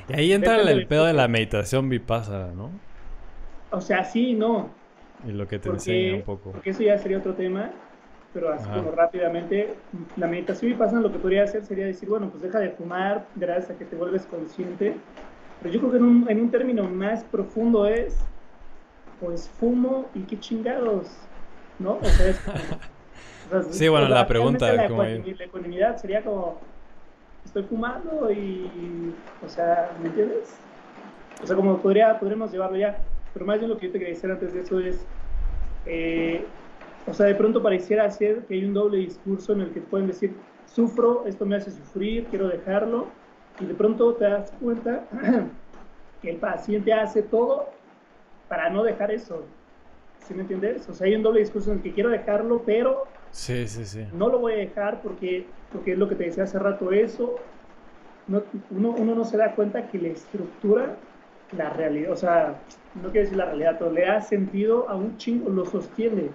Y ahí entra depende del el pedo de la enfoque. meditación vipassana, ¿no? O sea, sí y no, Y lo que te enseña un porque, poco. porque eso ya sería otro tema, pero así Ajá. como rápidamente, la meditación vipassana lo que podría hacer sería decir, bueno, pues deja de fumar gracias a que te vuelves consciente. Pero yo creo que en un término más profundo es, pues fumo y qué chingados, ¿no? O sea, es como, Sí, bueno, o sea la realmente pregunta, la como ahí. la ecuanimidad sería como, estoy fumando y, o sea, ¿me entiendes? O sea, como podríamos llevarlo ya, pero más bien lo que yo te quería decir antes de eso es, eh, o sea, de pronto pareciera ser que hay un doble discurso en el que pueden decir, sufro, esto me hace sufrir, quiero dejarlo, y de pronto te das cuenta que el paciente hace todo para no dejar eso. ¿Sí me entiendes? O sea, hay un doble discurso en el que quiero dejarlo, pero Sí, sí, sí. no lo voy a dejar porque es lo que te decía hace rato, eso, uno no se da cuenta que le estructura la realidad, o sea, no quiero decir la realidad, pero le da sentido a un chingo, lo sostiene,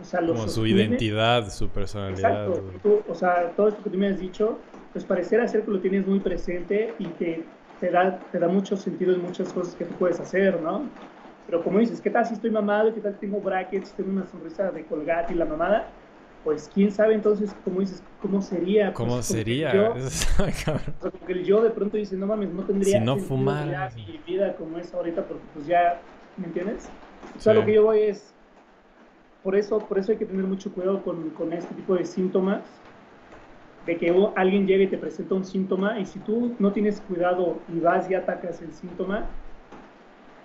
o sea, lo Como su sostiene, identidad, su personalidad. exacto, y tú, o sea, todo esto que tú me has dicho, pues pareciera ser que lo tienes muy presente y que te da mucho sentido en muchas cosas que tú puedes hacer, ¿no? Pero como dices, ¿qué tal si estoy mamado? ¿Qué tal si tengo brackets? Tengo una sonrisa de Colgate y la mamada. Pues quién sabe entonces, como dices, cómo sería. ¿Cómo Pues como que sería? yo, Cabrón. o sea, como que el yo de pronto dice, no mames, no Si tendría no sentido fumaras. ya mi vida como es ahorita porque pues ya, ¿me entiendes? O Sí. sea, lo que yo voy es, por eso hay que tener mucho cuidado con este tipo de síntomas, de que alguien llegue y te presenta un síntoma y si tú no tienes cuidado y vas y atacas el síntoma,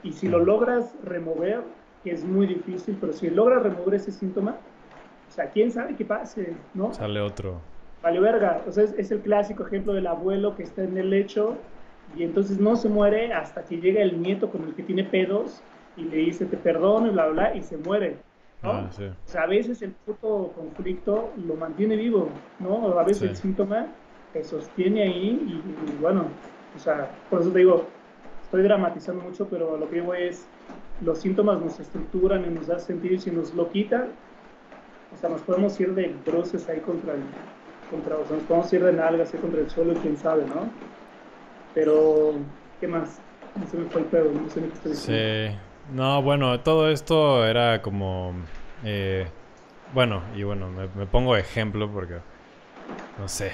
y si lo logras remover, que es muy difícil, pero si logras remover ese síntoma, o sea, quién sabe qué pase, ¿no? Sale otro. Vale, verga. O sea, es el clásico ejemplo del abuelo que está en el lecho y entonces no se muere hasta que llega el nieto con el que tiene pedos y le dice te perdono y bla, bla, bla, y se muere, Ah, ¿no? sí. O sea, a veces el puto conflicto lo mantiene vivo, ¿no? O a veces Sí. el síntoma te sostiene ahí y bueno, o sea, por eso te digo, estoy dramatizando mucho, pero lo que digo es, los síntomas nos estructuran y nos dan sentido y si nos lo quitan, o sea, nos podemos ir de bruces ahí o sea, nos podemos ir de nalgas ahí contra el suelo y quién sabe, ¿no? Pero, ¿qué más? No se me fue el pedo, no sé ni qué estoy diciendo. Sí. No, bueno, todo esto era como... eh, bueno, y bueno, me pongo ejemplo porque, no sé,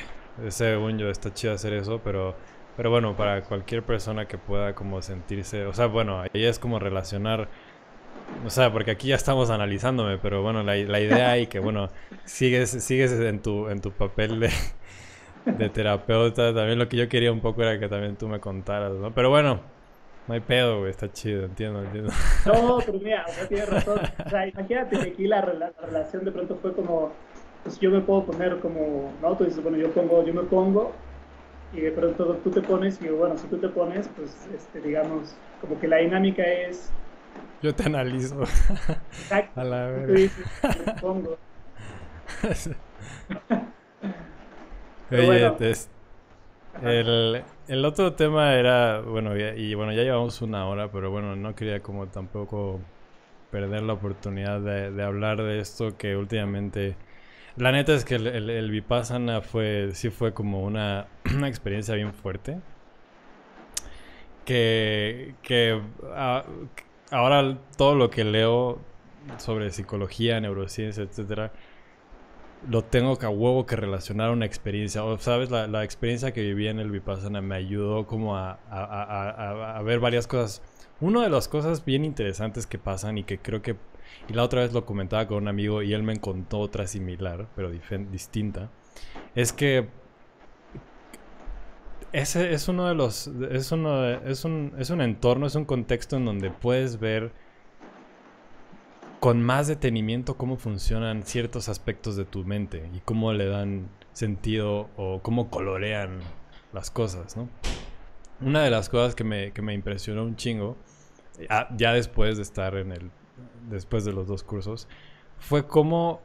según yo está chido hacer eso, pero bueno, para cualquier persona que pueda como sentirse, o sea, bueno, ahí es como relacionar, o sea, porque aquí ya estamos analizándome, pero bueno, la idea ahí que, bueno, sigues en tu papel de terapeuta, también lo que yo quería un poco era que también tú me contaras, ¿no? Pero bueno, no hay pedo, güey, está chido, entiendo, entiendo. No, pero mira, o sea, tienes razón. O sea, imagínate que aquí la relación de pronto fue como, pues yo me puedo poner como, ¿no? Tú dices, bueno, yo me pongo, y de pronto tú te pones, y bueno, si tú te pones, pues, digamos, como que la dinámica es, Yo te analizo. A exacto, la tú te verga. dices, me pongo. Pero Oye, bueno, ajá. el otro tema era, bueno, y bueno, ya llevamos una hora, pero bueno, no quería como tampoco perder la oportunidad de hablar de esto que últimamente... La neta es que el Vipassana sí fue como una experiencia bien fuerte. Que ahora todo lo que leo sobre psicología, neurociencia, etcétera, lo tengo que a huevo que relacionar a una experiencia. O, ¿sabes? La experiencia que viví en el Vipassana me ayudó como a ver varias cosas. Una de las cosas bien interesantes que pasan y que creo que... Y la otra vez lo comentaba con un amigo y él me contó otra similar, pero distinta. Es que ese es uno de los... es un entorno, es un contexto en donde puedes ver con más detenimiento cómo funcionan ciertos aspectos de tu mente y cómo le dan sentido o cómo colorean las cosas, ¿no? Una de las cosas que me impresionó un chingo, ya después de estar después de los 2 cursos, fue cómo,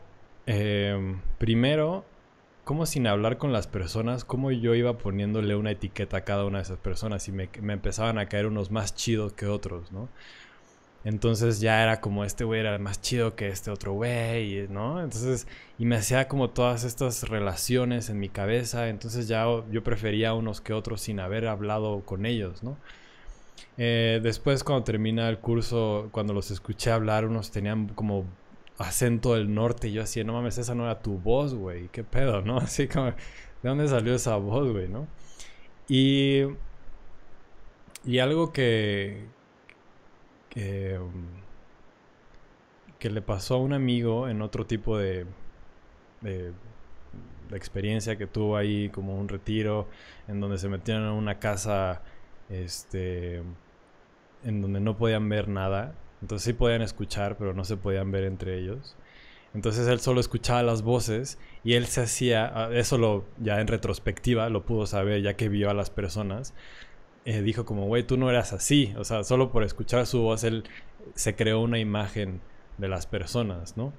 primero, cómo sin hablar con las personas, cómo yo iba poniéndole una etiqueta a cada una de esas personas y me empezaban a caer unos más chidos que otros, ¿no? Entonces ya era como este güey era más chido que este otro güey, ¿no? Entonces, y me hacía como todas estas relaciones en mi cabeza, entonces ya yo prefería unos que otros sin haber hablado con ellos, ¿no? Después cuando termina el curso, cuando los escuché hablar, unos tenían como acento del norte y yo así, no mames, esa no era tu voz, güey, qué pedo, ¿no? Así como, ¿de dónde salió esa voz, güey, no? Y, y algo que, que le pasó a un amigo en otro tipo de, de experiencia que tuvo ahí, como un retiro, en donde se metieron en una casa, en donde no podían ver nada. Entonces sí podían escuchar, pero no se podían ver entre ellos. Entonces él solo escuchaba las voces y él se hacía, ya en retrospectiva lo pudo saber ya que vio a las personas. Dijo como, güey, tú no eras así. O sea, solo por escuchar su voz él se creó una imagen de las personas, ¿no?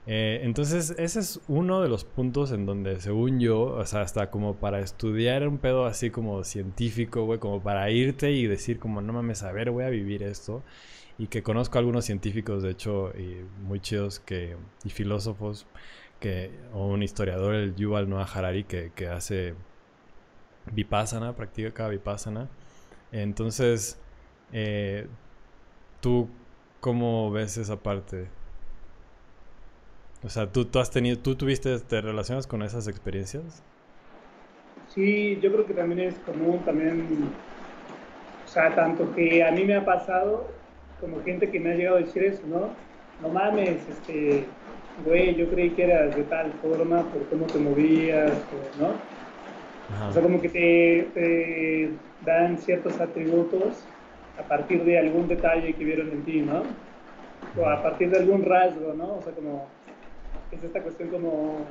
Entonces ese es uno de los puntos en donde según yo, o sea, hasta como para estudiar un pedo así como científico, güey, como para irte y decir como no mames, a ver, voy a vivir esto. Y que conozco a algunos científicos, de hecho, y muy chidos y filósofos, o un historiador, el Yuval Noah Harari, que hace Vipassana, practica Vipassana. Entonces, ¿tú cómo ves esa parte? O sea, ¿tú tuviste, te relacionas con esas experiencias? Sí, yo creo que también es común, también, o sea, tanto que a mí me ha pasado, como gente que me ha llegado a decir eso, ¿no? No mames, güey, yo creí que eras de tal forma por cómo te movías, ¿no? O Ajá. sea, como que te dan ciertos atributos a partir de algún detalle que vieron en ti, ¿no? O a partir de algún rasgo, ¿no? O sea, como es esta cuestión como,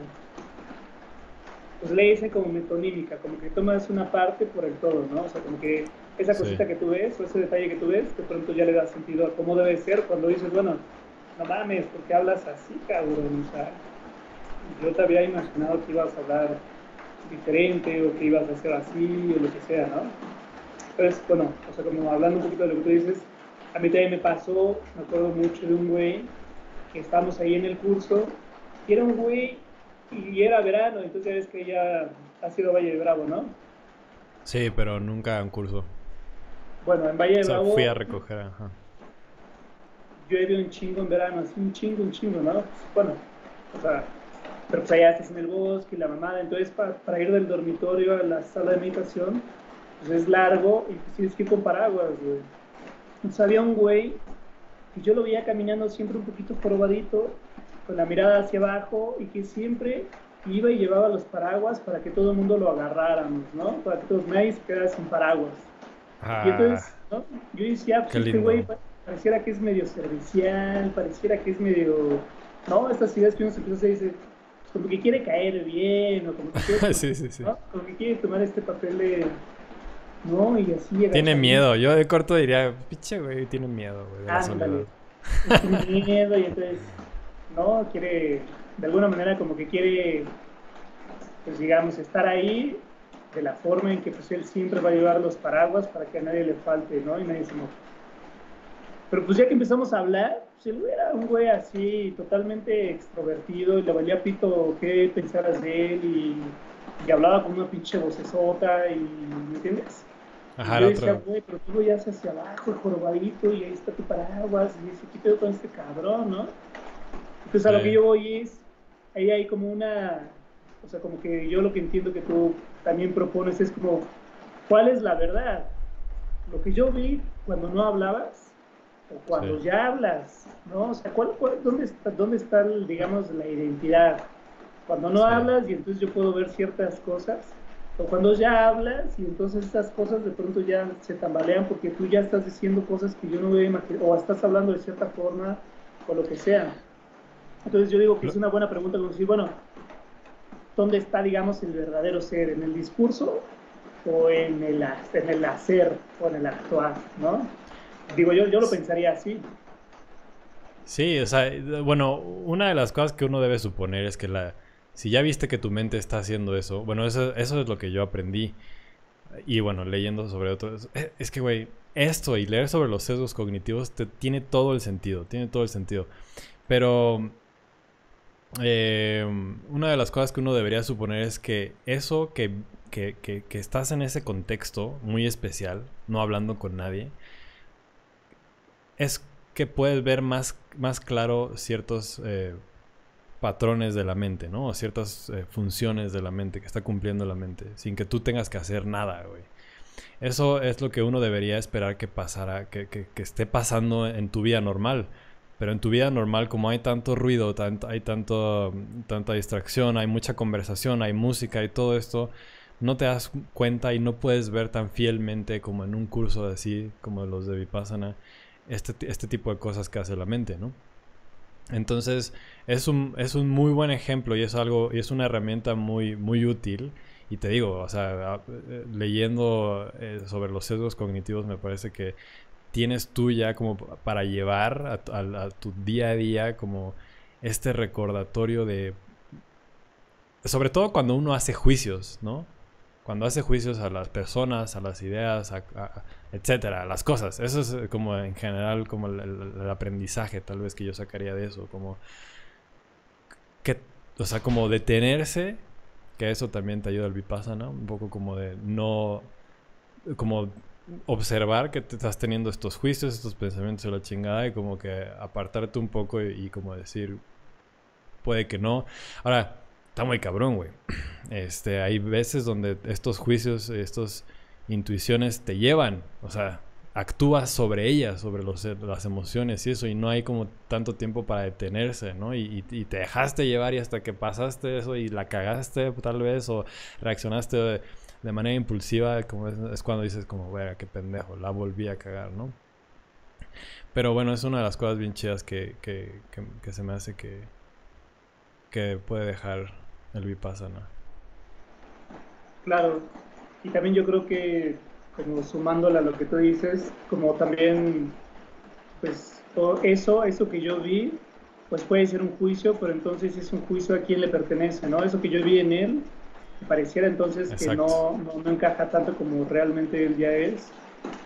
pues le dicen como metonímica, como que tomas una parte por el todo, ¿no? O sea, como que esa Sí. cosita que tú ves o ese detalle que tú ves, de pronto ya le da sentido a cómo debe ser cuando dices, bueno, no mames, ¿por qué hablas así, cabrón? O sea, yo te había imaginado que ibas a hablar diferente o que ibas a hacer así o lo que sea, ¿no? Entonces, bueno, o sea, como hablando un poquito de lo que tú dices, a mí también me pasó, me acuerdo mucho de un güey que estábamos ahí en el curso, y era un güey, y era verano, entonces ya ves que ya ha sido Valle de Bravo, ¿no? Sí, pero nunca un curso. Bueno, en Valle O de sea, fui a Bravo recoger, ajá. llueve un chingo en verano, así un chingo, ¿no? Pues, bueno, o sea, pero pues allá estás en el bosque y la mamada, entonces para ir del dormitorio a la sala de meditación, pues es largo y pues tienes que ir con paraguas, güey. Entonces había un güey y yo lo veía caminando siempre un poquito jorobadito, con la mirada hacia abajo y que siempre iba y llevaba los paraguas para que todo el mundo lo agarráramos, ¿no? Para que todos nadie se quedara sin paraguas. Y Ah, entonces, ¿no? Yo decía, qué pues este güey lindo. pareciera que es medio servicial, pareciera que es medio, ¿no? Estas ideas que uno se empieza a decir, pues como que quiere caer bien, o como que quiere, Sí, sí, sí. ¿no? Como que quiere tomar este papel de, ¿no? Y así Tiene agachadito, miedo. Yo de corto diría, pinche güey, tiene miedo, güey, de la soledad. ándale, tiene miedo y entonces, ¿no? Quiere, de alguna manera como que quiere, pues digamos, estar ahí de la forma en que pues él siempre va a llevar los paraguas para que a nadie le falte, ¿no? Y nadie se moje. Pero pues ya que empezamos a hablar, pues él era un güey así totalmente extrovertido y le valía pito qué pensaras de él y hablaba con una pinche vocesota y, ¿me entiendes? Y Ajá, yo era decía, otro. güey, pero tú ya hacia abajo, el jorobadito, y ahí está tu paraguas, y dice, ¿qué pedo con este cabrón, no? Entonces a lo que Sí, yo voy es, ahí hay como una, o sea, como que yo lo que entiendo que tú también propones es como, ¿cuál es la verdad? Lo que yo vi cuando no hablabas o sí. cuando ya hablas, ¿no? O sea, dónde está, digamos, la identidad? Cuando no Sí. hablas y entonces yo puedo ver ciertas cosas, o cuando ya hablas y entonces esas cosas de pronto ya se tambalean porque tú ya estás diciendo cosas que yo no veo imaginar, o estás hablando de cierta forma o lo que sea. Entonces yo digo que es una buena pregunta como decir, bueno, ¿dónde está, digamos, el verdadero ser? ¿En el discurso o en el hacer o en el actuar, ¿no? Digo, yo lo pensaría así. Sí, o sea, bueno, una de las cosas que uno debe suponer es que si ya viste que tu mente está haciendo eso, bueno, eso es lo que yo aprendí. Y bueno, leyendo sobre otros, es que, güey, esto y leer sobre los sesgos cognitivos tiene todo el sentido, tiene todo el sentido. Pero una de las cosas que uno debería suponer es que eso que estás en ese contexto muy especial, no hablando con nadie, es que puedes ver más claro ciertos patrones de la mente, ¿no? O ciertas funciones de la mente que está cumpliendo la mente, sin que tú tengas que hacer nada, güey. Eso es lo que uno debería esperar que pasara, que esté pasando en tu vida normal. Pero en tu vida normal, como hay tanto ruido, hay tanta distracción, hay mucha conversación, hay música y todo esto, no te das cuenta y no puedes ver tan fielmente como en un curso así, como los de Vipassana, este tipo de cosas que hace la mente, ¿no? Entonces, es un muy buen ejemplo y es una herramienta muy útil. Y te digo, o sea, leyendo sobre los sesgos cognitivos, me parece que tienes tú ya como para llevar a tu día a día como este recordatorio de, sobre todo cuando uno hace juicios, ¿no? Cuando hace juicios a las personas, a las ideas, etcétera, a las cosas. Eso es como en general como el aprendizaje tal vez que yo sacaría de eso, como que, o sea, como detenerse, que eso también te ayuda al Vipassana, un poco como de no, como observar que te estás teniendo estos juicios, estos pensamientos de la chingada y como que apartarte un poco y como decir, puede que no. Ahora, está muy cabrón, güey. Hay veces donde estos juicios, estas intuiciones te llevan, o sea, actúas sobre ellas, sobre las emociones y eso, y no hay como tanto tiempo para detenerse, ¿no? Y te dejaste llevar y hasta que pasaste eso y la cagaste tal vez o reaccionaste de manera impulsiva, como es cuando dices como, güey, qué pendejo, la volví a cagar, ¿no? Pero bueno, es una de las cosas bien chidas que se me hace que puede dejar el Vipassana. Claro, y también yo creo que, como sumándole a lo que tú dices, como también, pues todo eso que yo vi, pues puede ser un juicio, pero entonces es un juicio a quién le pertenece, ¿no? Eso que yo vi en él, me pareciera entonces que Exacto. no encaja tanto como realmente él ya es,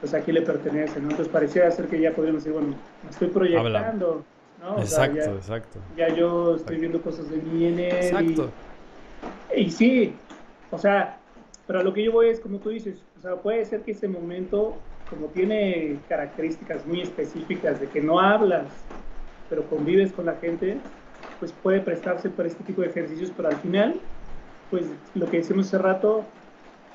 pues a quién le pertenece, ¿no? Entonces pareciera ser que ya podríamos decir, bueno, me estoy Habla. proyectando, ¿no? O sea, Exacto, exacto. ya yo estoy Exacto. viendo cosas de mí en él Exacto. y sí, o sea, pero a lo que yo voy es como tú dices, o sea, puede ser que ese momento, como tiene características muy específicas de que no hablas, pero convives con la gente, pues puede prestarse para este tipo de ejercicios, pero al final, pues lo que decimos hace rato,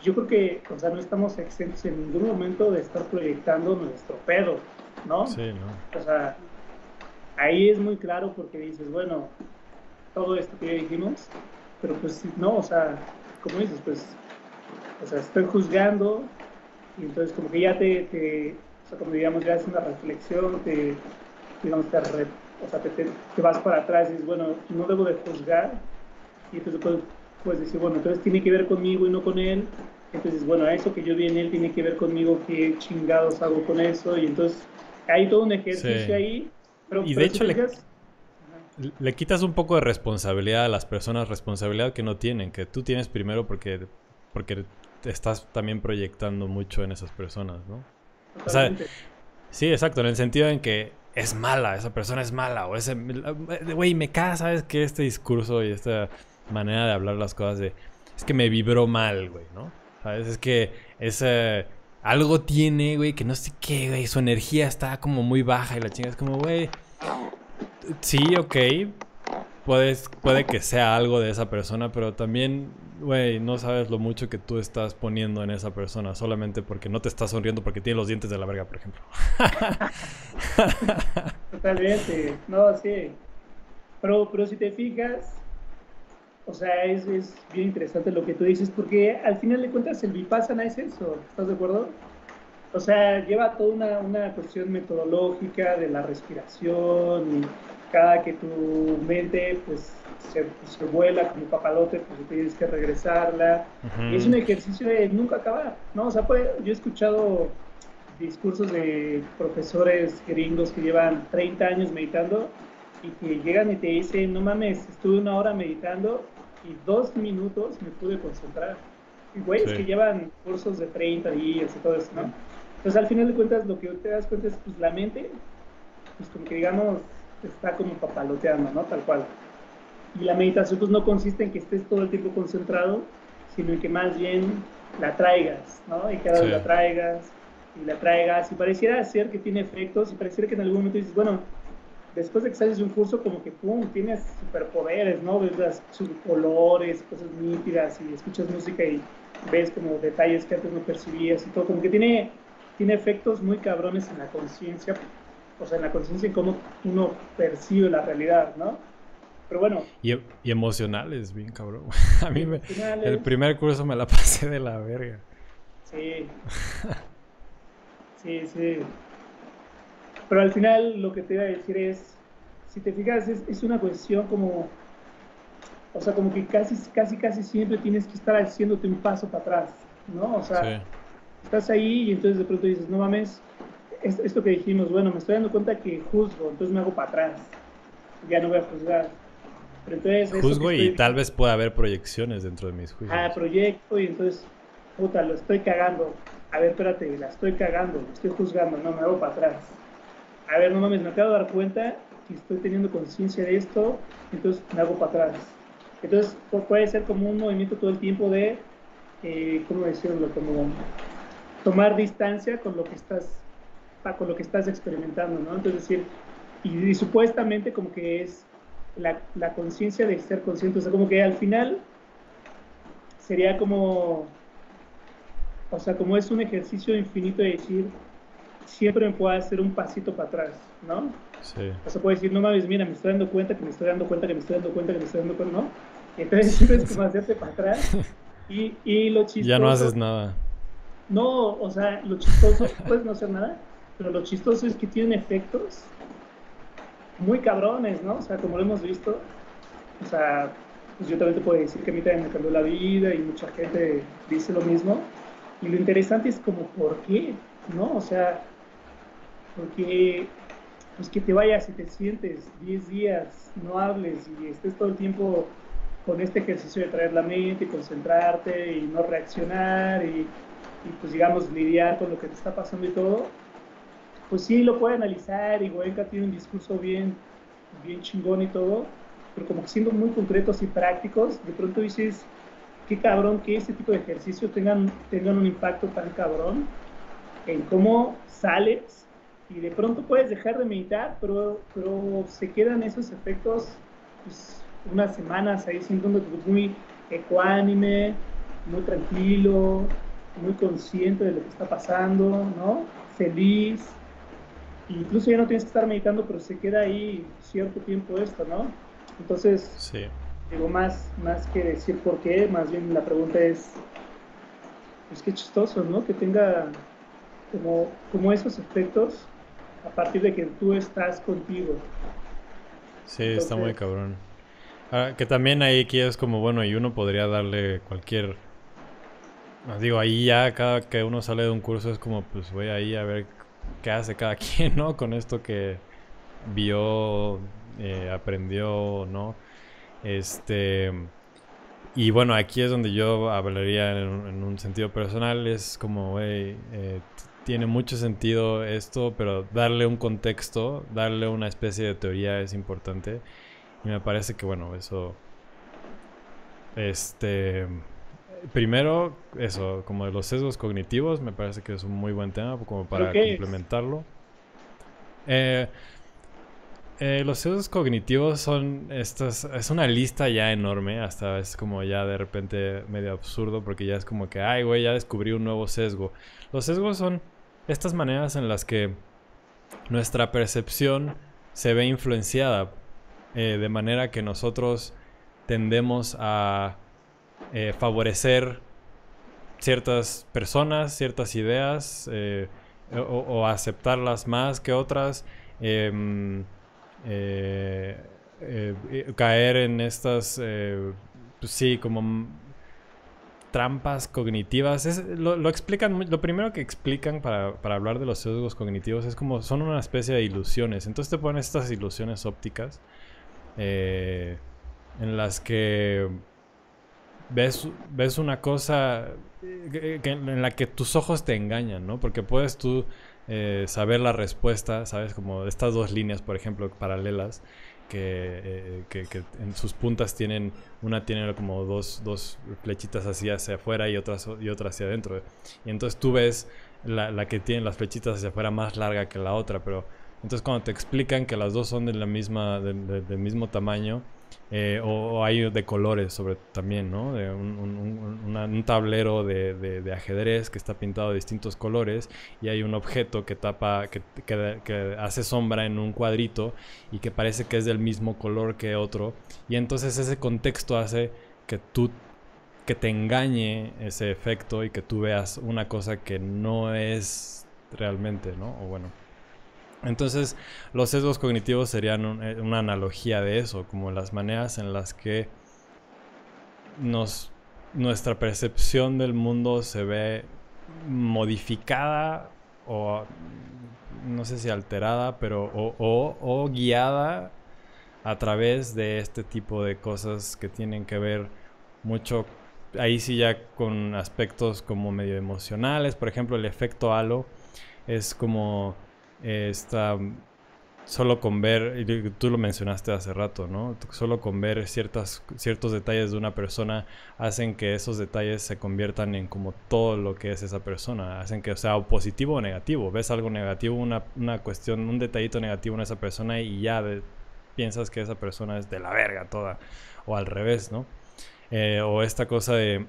yo creo que, o sea, no estamos exentos en ningún momento de estar proyectando nuestro pedo, ¿no? Sí, ¿no? O sea, ahí es muy claro porque dices, bueno, todo esto que ya dijimos, pero pues no, o sea, como dices, pues, o sea, estoy juzgando y entonces como que ya o sea, como digamos, ya es una reflexión, digamos, o sea, te vas para atrás y dices, bueno, no debo de juzgar y entonces puedes decir, bueno, entonces tiene que ver conmigo y no con él, entonces, bueno, a eso que yo vi en él tiene que ver conmigo, qué chingados hago con eso y entonces hay todo un ejercicio Sí. ahí, Y de pero si hecho te fijas, le quitas un poco de responsabilidad a las personas, responsabilidad que no tienen, que tú tienes primero porque te estás también proyectando mucho en esas personas, ¿no? O sea, totalmente. sí, exacto, en el sentido en que es mala, esa persona es mala, o ese, güey, me caga, ¿sabes? Que este discurso y esta manera de hablar las cosas es que me vibró mal, güey, ¿no? ¿Sabes? Es que ese, algo tiene, güey, que no sé qué, güey, su energía está como muy baja y la chinga es como, güey, sí, ok, puede que sea algo de esa persona, pero también, güey, no sabes lo mucho que tú estás poniendo en esa persona solamente porque no te está sonriendo porque tiene los dientes de la verga, por ejemplo. Totalmente, no, sí. Pero si te fijas, o sea, es bien interesante lo que tú dices, porque al final de cuentas el Vipassana es eso, ¿estás de acuerdo? O sea, lleva toda una cuestión metodológica de la respiración y cada que tu mente pues se vuela como papalote, pues tienes que regresarla. Y es Ujú. un ejercicio de nunca acabar, ¿no? O sea, yo he escuchado discursos de profesores gringos que llevan 30 años meditando y que llegan y te dicen, no mames, estuve 1 hora meditando y 2 minutos me pude concentrar. Y güeyes que Sí. llevan cursos de 30 días y todo eso, ¿no? Entonces, al final de cuentas, lo que te das cuenta es, pues, la mente, pues, como que digamos, está como papaloteando, ¿no? Tal cual. Y la meditación, pues, no consiste en que estés todo el tiempo concentrado, sino en que más bien la traigas, ¿no? Y cada Sí. vez la traigas y la traigas. Y pareciera ser que tiene efectos y pareciera que en algún momento dices, bueno, después de que sales de un curso, como que, pum, tienes superpoderes, ¿no? Ves las colores, cosas nítidas y escuchas música y ves como detalles que antes no percibías y todo, como que tiene efectos muy cabrones en la conciencia, o sea, en la conciencia en cómo uno percibe la realidad, ¿no? Pero bueno, Y emocionales, bien cabrón. A y mí el emocionales, primer curso me la pasé de la verga. sí, sí, sí. Pero al final lo que te iba a decir es, si te fijas, es una cuestión como, o sea, como que casi siempre tienes que estar haciéndote un paso para atrás, ¿no? O Sí. sea, estás ahí y entonces de pronto dices, no mames, esto que dijimos, bueno, me estoy dando cuenta que juzgo, entonces me hago para atrás, ya no voy a juzgar. Pero entonces eso que Juzgo y estoy tal viendo, vez pueda haber proyecciones dentro de mis juicios. proyecto y entonces, puta, lo estoy cagando. A ver, espérate, la estoy cagando, lo estoy juzgando, no, me hago para atrás. A ver, no mames, me acabo de dar cuenta que estoy teniendo conciencia de esto, entonces me hago para atrás. Entonces puede ser como un movimiento todo el tiempo de, ¿cómo decirlo? Como tomar distancia con lo que estás experimentando, ¿no? Entonces decir, y supuestamente como que es la conciencia de ser consciente, o sea, como que al final sería como, o sea, como es un ejercicio infinito de decir, siempre me puedo hacer un pasito para atrás, ¿no? Sí. O sea, puede decir, no mames, mira, me estoy dando cuenta que me estoy dando cuenta que me estoy dando cuenta que me estoy dando cuenta, ¿no? Y entonces siempre es como hacerte para atrás. Y lo Ya no haces chistoso, nada. no, o sea, lo chistoso, puedes no hacer nada, pero lo chistoso es que tienen efectos muy cabrones, ¿no? O sea, como lo hemos visto, o sea, pues yo también te puedo decir que a mí también me cambió la vida y mucha gente dice lo mismo. Y lo interesante es como, ¿por qué? ¿No? O sea, porque pues que te vayas y te sientes 10 días, no hables y estés todo el tiempo con este ejercicio de traer la mente, concentrarte y no reaccionar y pues digamos lidiar con lo que te está pasando y todo, pues sí lo puede analizar y Goenka tiene un discurso bien chingón y todo, pero como que siendo muy concretos y prácticos, de pronto dices, qué cabrón que este tipo de ejercicios tengan un impacto tan cabrón en cómo sales y de pronto puedes dejar de meditar, pero se quedan esos efectos pues, unas semanas ahí sintiéndote pues, muy ecuánime, muy tranquilo, muy consciente de lo que está pasando, ¿no? Feliz. Incluso ya no tienes que estar meditando, pero se queda ahí cierto tiempo esto, ¿no? Entonces, Sí. digo, más que decir por qué, más bien la pregunta es, pues qué chistoso, ¿no? Que tenga como esos efectos a partir de que tú estás contigo. Sí, está muy Entonces, cabrón. Ah, que también ahí aquí es como, bueno, y uno podría darle cualquier... Digo, ahí ya cada que uno sale de un curso es como, pues voy ahí a ver qué hace cada quien, ¿no? Con esto que vio, aprendió, ¿no? Este... Y bueno, aquí es donde yo hablaría en un sentido personal. Es como, güey, tiene mucho sentido esto, pero darle un contexto, darle una especie de teoría es importante. Y me parece que, bueno, eso, este, primero, eso, como de los sesgos cognitivos, me parece que es un muy buen tema como ¿pero para qué es? complementarlo. Eh, los sesgos cognitivos son estas, es una lista ya enorme, hasta es como ya de repente medio absurdo porque ya es como que, ay, güey, ya descubrí un nuevo sesgo. Los sesgos son estas maneras en las que nuestra percepción se ve influenciada de manera que nosotros tendemos a favorecer ciertas personas, ciertas ideas, o aceptarlas más que otras, em, caer en estas, pues sí, como trampas cognitivas. Lo explican, lo primero que explican para hablar de los sesgos cognitivos es como son una especie de ilusiones. Entonces te ponen estas ilusiones ópticas en las que ves una cosa en la que tus ojos te engañan, ¿no? Porque puedes tú saber la respuesta, ¿sabes? Como estas dos líneas, por ejemplo, paralelas, que en sus puntas tienen, una tiene como dos flechitas así hacia afuera y otra hacia adentro. Y entonces tú ves la que tiene las flechitas hacia afuera más larga que la otra, pero entonces cuando te explican que las dos son de la misma, del mismo tamaño, o hay de colores sobre también, ¿no? De un tablero de ajedrez que está pintado de distintos colores y hay un objeto que tapa, que hace sombra en un cuadrito y que parece que es del mismo color que otro, y entonces ese contexto hace que te engañe ese efecto y que tú veas una cosa que no es realmente, ¿no? O bueno, entonces, los sesgos cognitivos serían una analogía de eso, como las maneras en las que nuestra percepción del mundo se ve modificada o no sé si alterada, pero o guiada a través de este tipo de cosas que tienen que ver mucho, ahí sí ya con aspectos como medio emocionales. Por ejemplo, el efecto halo es como esta, solo con ver, y tú lo mencionaste hace rato, ¿no? Solo con ver ciertos detalles de una persona hacen que esos detalles se conviertan en como todo lo que es esa persona, hacen que sea positivo o negativo. Ves algo negativo, una cuestión, un detallito negativo en esa persona y ya piensas que esa persona es de la verga toda, o al revés, ¿no? O esta cosa del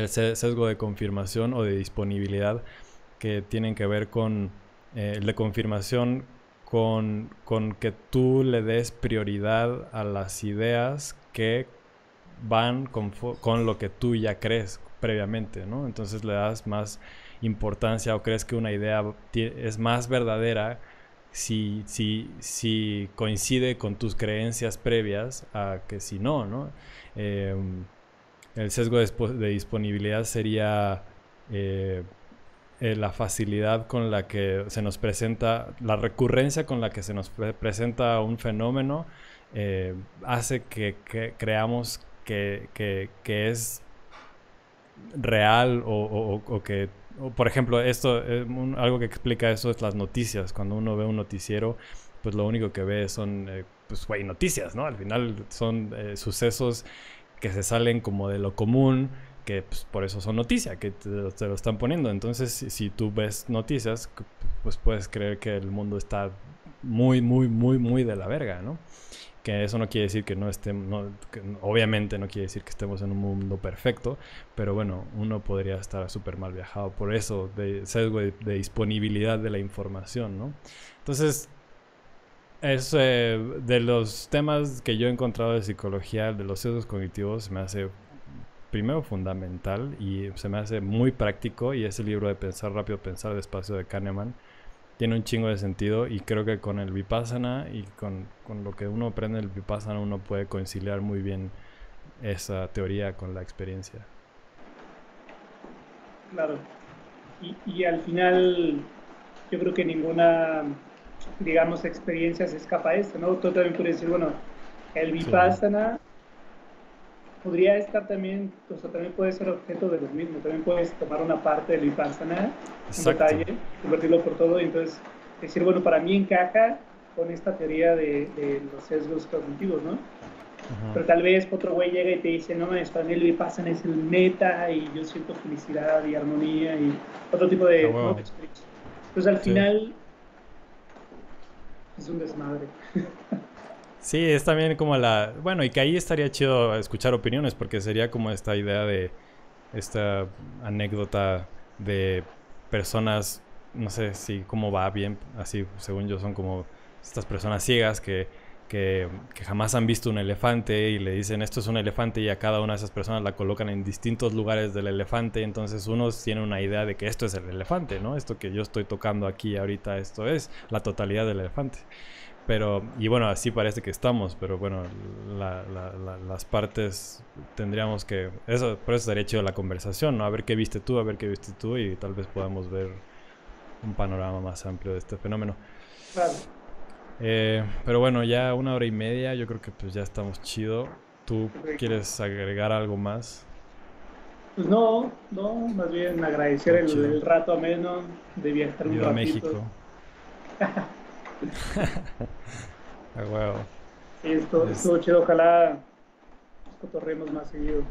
sesgo de confirmación o de disponibilidad, que tienen que ver con el de confirmación, con que tú le des prioridad a las ideas que van con lo que tú ya crees previamente, ¿no? Entonces le das más importancia o crees que una idea es más verdadera si coincide con tus creencias previas a que si no, ¿no? Eh, el sesgo de disponibilidad sería la facilidad con la que se nos presenta, la recurrencia con la que se nos presenta un fenómeno, hace que creamos que es real o que, por ejemplo, esto, algo que explica eso es las noticias. Cuando uno ve un noticiero, pues lo único que ve son, pues, güey, noticias, ¿no? Al final son sucesos que se salen como de lo común, que pues, por eso son noticias, que te lo están poniendo. Entonces, si tú ves noticias, pues puedes creer que el mundo está muy, muy, muy, muy de la verga, ¿no? Que eso no quiere decir que no estemos, obviamente no quiere decir que estemos en un mundo perfecto, pero bueno, uno podría estar súper mal viajado por eso, de sesgo de disponibilidad de la información, ¿no? Entonces, es de los temas que yo he encontrado de psicología, de los sesgos cognitivos, me hace primero fundamental y se me hace muy práctico, y ese libro de Pensar rápido, pensar despacio de Kahneman tiene un chingo de sentido, y creo que con el Vipassana y con lo que uno aprende el Vipassana uno puede conciliar muy bien esa teoría con la experiencia. Claro. Y al final yo creo que ninguna, digamos, experiencia se escapa a esto, ¿no? Tú también puedes decir, bueno, el Vipassana podría estar también, o sea, también puede ser objeto de lo mismo, también puedes tomar una parte del Vipassana, un detalle, convertirlo por todo, y entonces decir, bueno, para mí encaja con esta teoría de los sesgos cognitivos, ¿no? Uh-huh. Pero tal vez otro güey llega y te dice, no, para mí el Vipassana es el meta, y yo siento felicidad y armonía, y otro tipo de, ¿no? Entonces al final es un desmadre. Sí, es también como bueno, y que ahí estaría chido escuchar opiniones, porque sería como esta idea de esta anécdota de personas, no sé si cómo va bien, así según yo son como estas personas ciegas que que jamás han visto un elefante y le dicen esto es un elefante y a cada una de esas personas la colocan en distintos lugares del elefante, entonces unos tienen una idea de que esto es el elefante, ¿no? Esto que yo estoy tocando aquí ahorita, esto es la totalidad del elefante. Pero, y bueno, así parece que estamos, pero bueno, las partes tendríamos que, eso, por eso sería chido la conversación, ¿no? A ver qué viste tú, a ver qué viste tú y tal vez podamos ver un panorama más amplio de este fenómeno. Claro. Pero bueno, ya 1 hora y media, yo creo que pues ya estamos chido. ¿Tú Perfecto. quieres agregar algo más? Pues no, más bien agradecer Chido. el rato ameno de viajar un Viva ratito. México. A huevo. Sí, estuvo chido, ojalá cotorremos más seguido.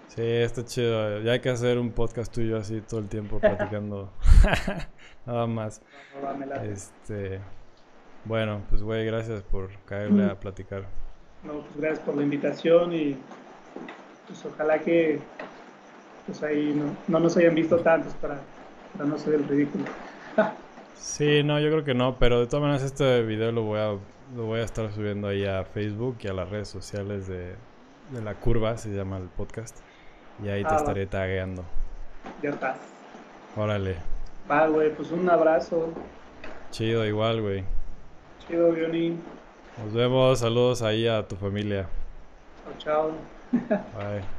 Sí, está chido. Ya hay que hacer un podcast tuyo así todo el tiempo platicando. Nada más. No, me late. Bueno, pues güey, gracias por caerle a platicar. No, pues gracias por la invitación y pues ojalá que pues ahí no nos hayan visto tantos para no ser el ridículo. Sí, no, yo creo que no, pero de todas maneras este video lo voy a estar subiendo ahí a Facebook y a las redes sociales de La Curva, se llama el podcast. Y ahí te estaré tagueando. Ya estás. Órale. Va, güey, pues un abrazo. Chido, igual, güey. Chido, Johnny. Nos vemos, saludos ahí a tu familia. Chao, chao. Bye.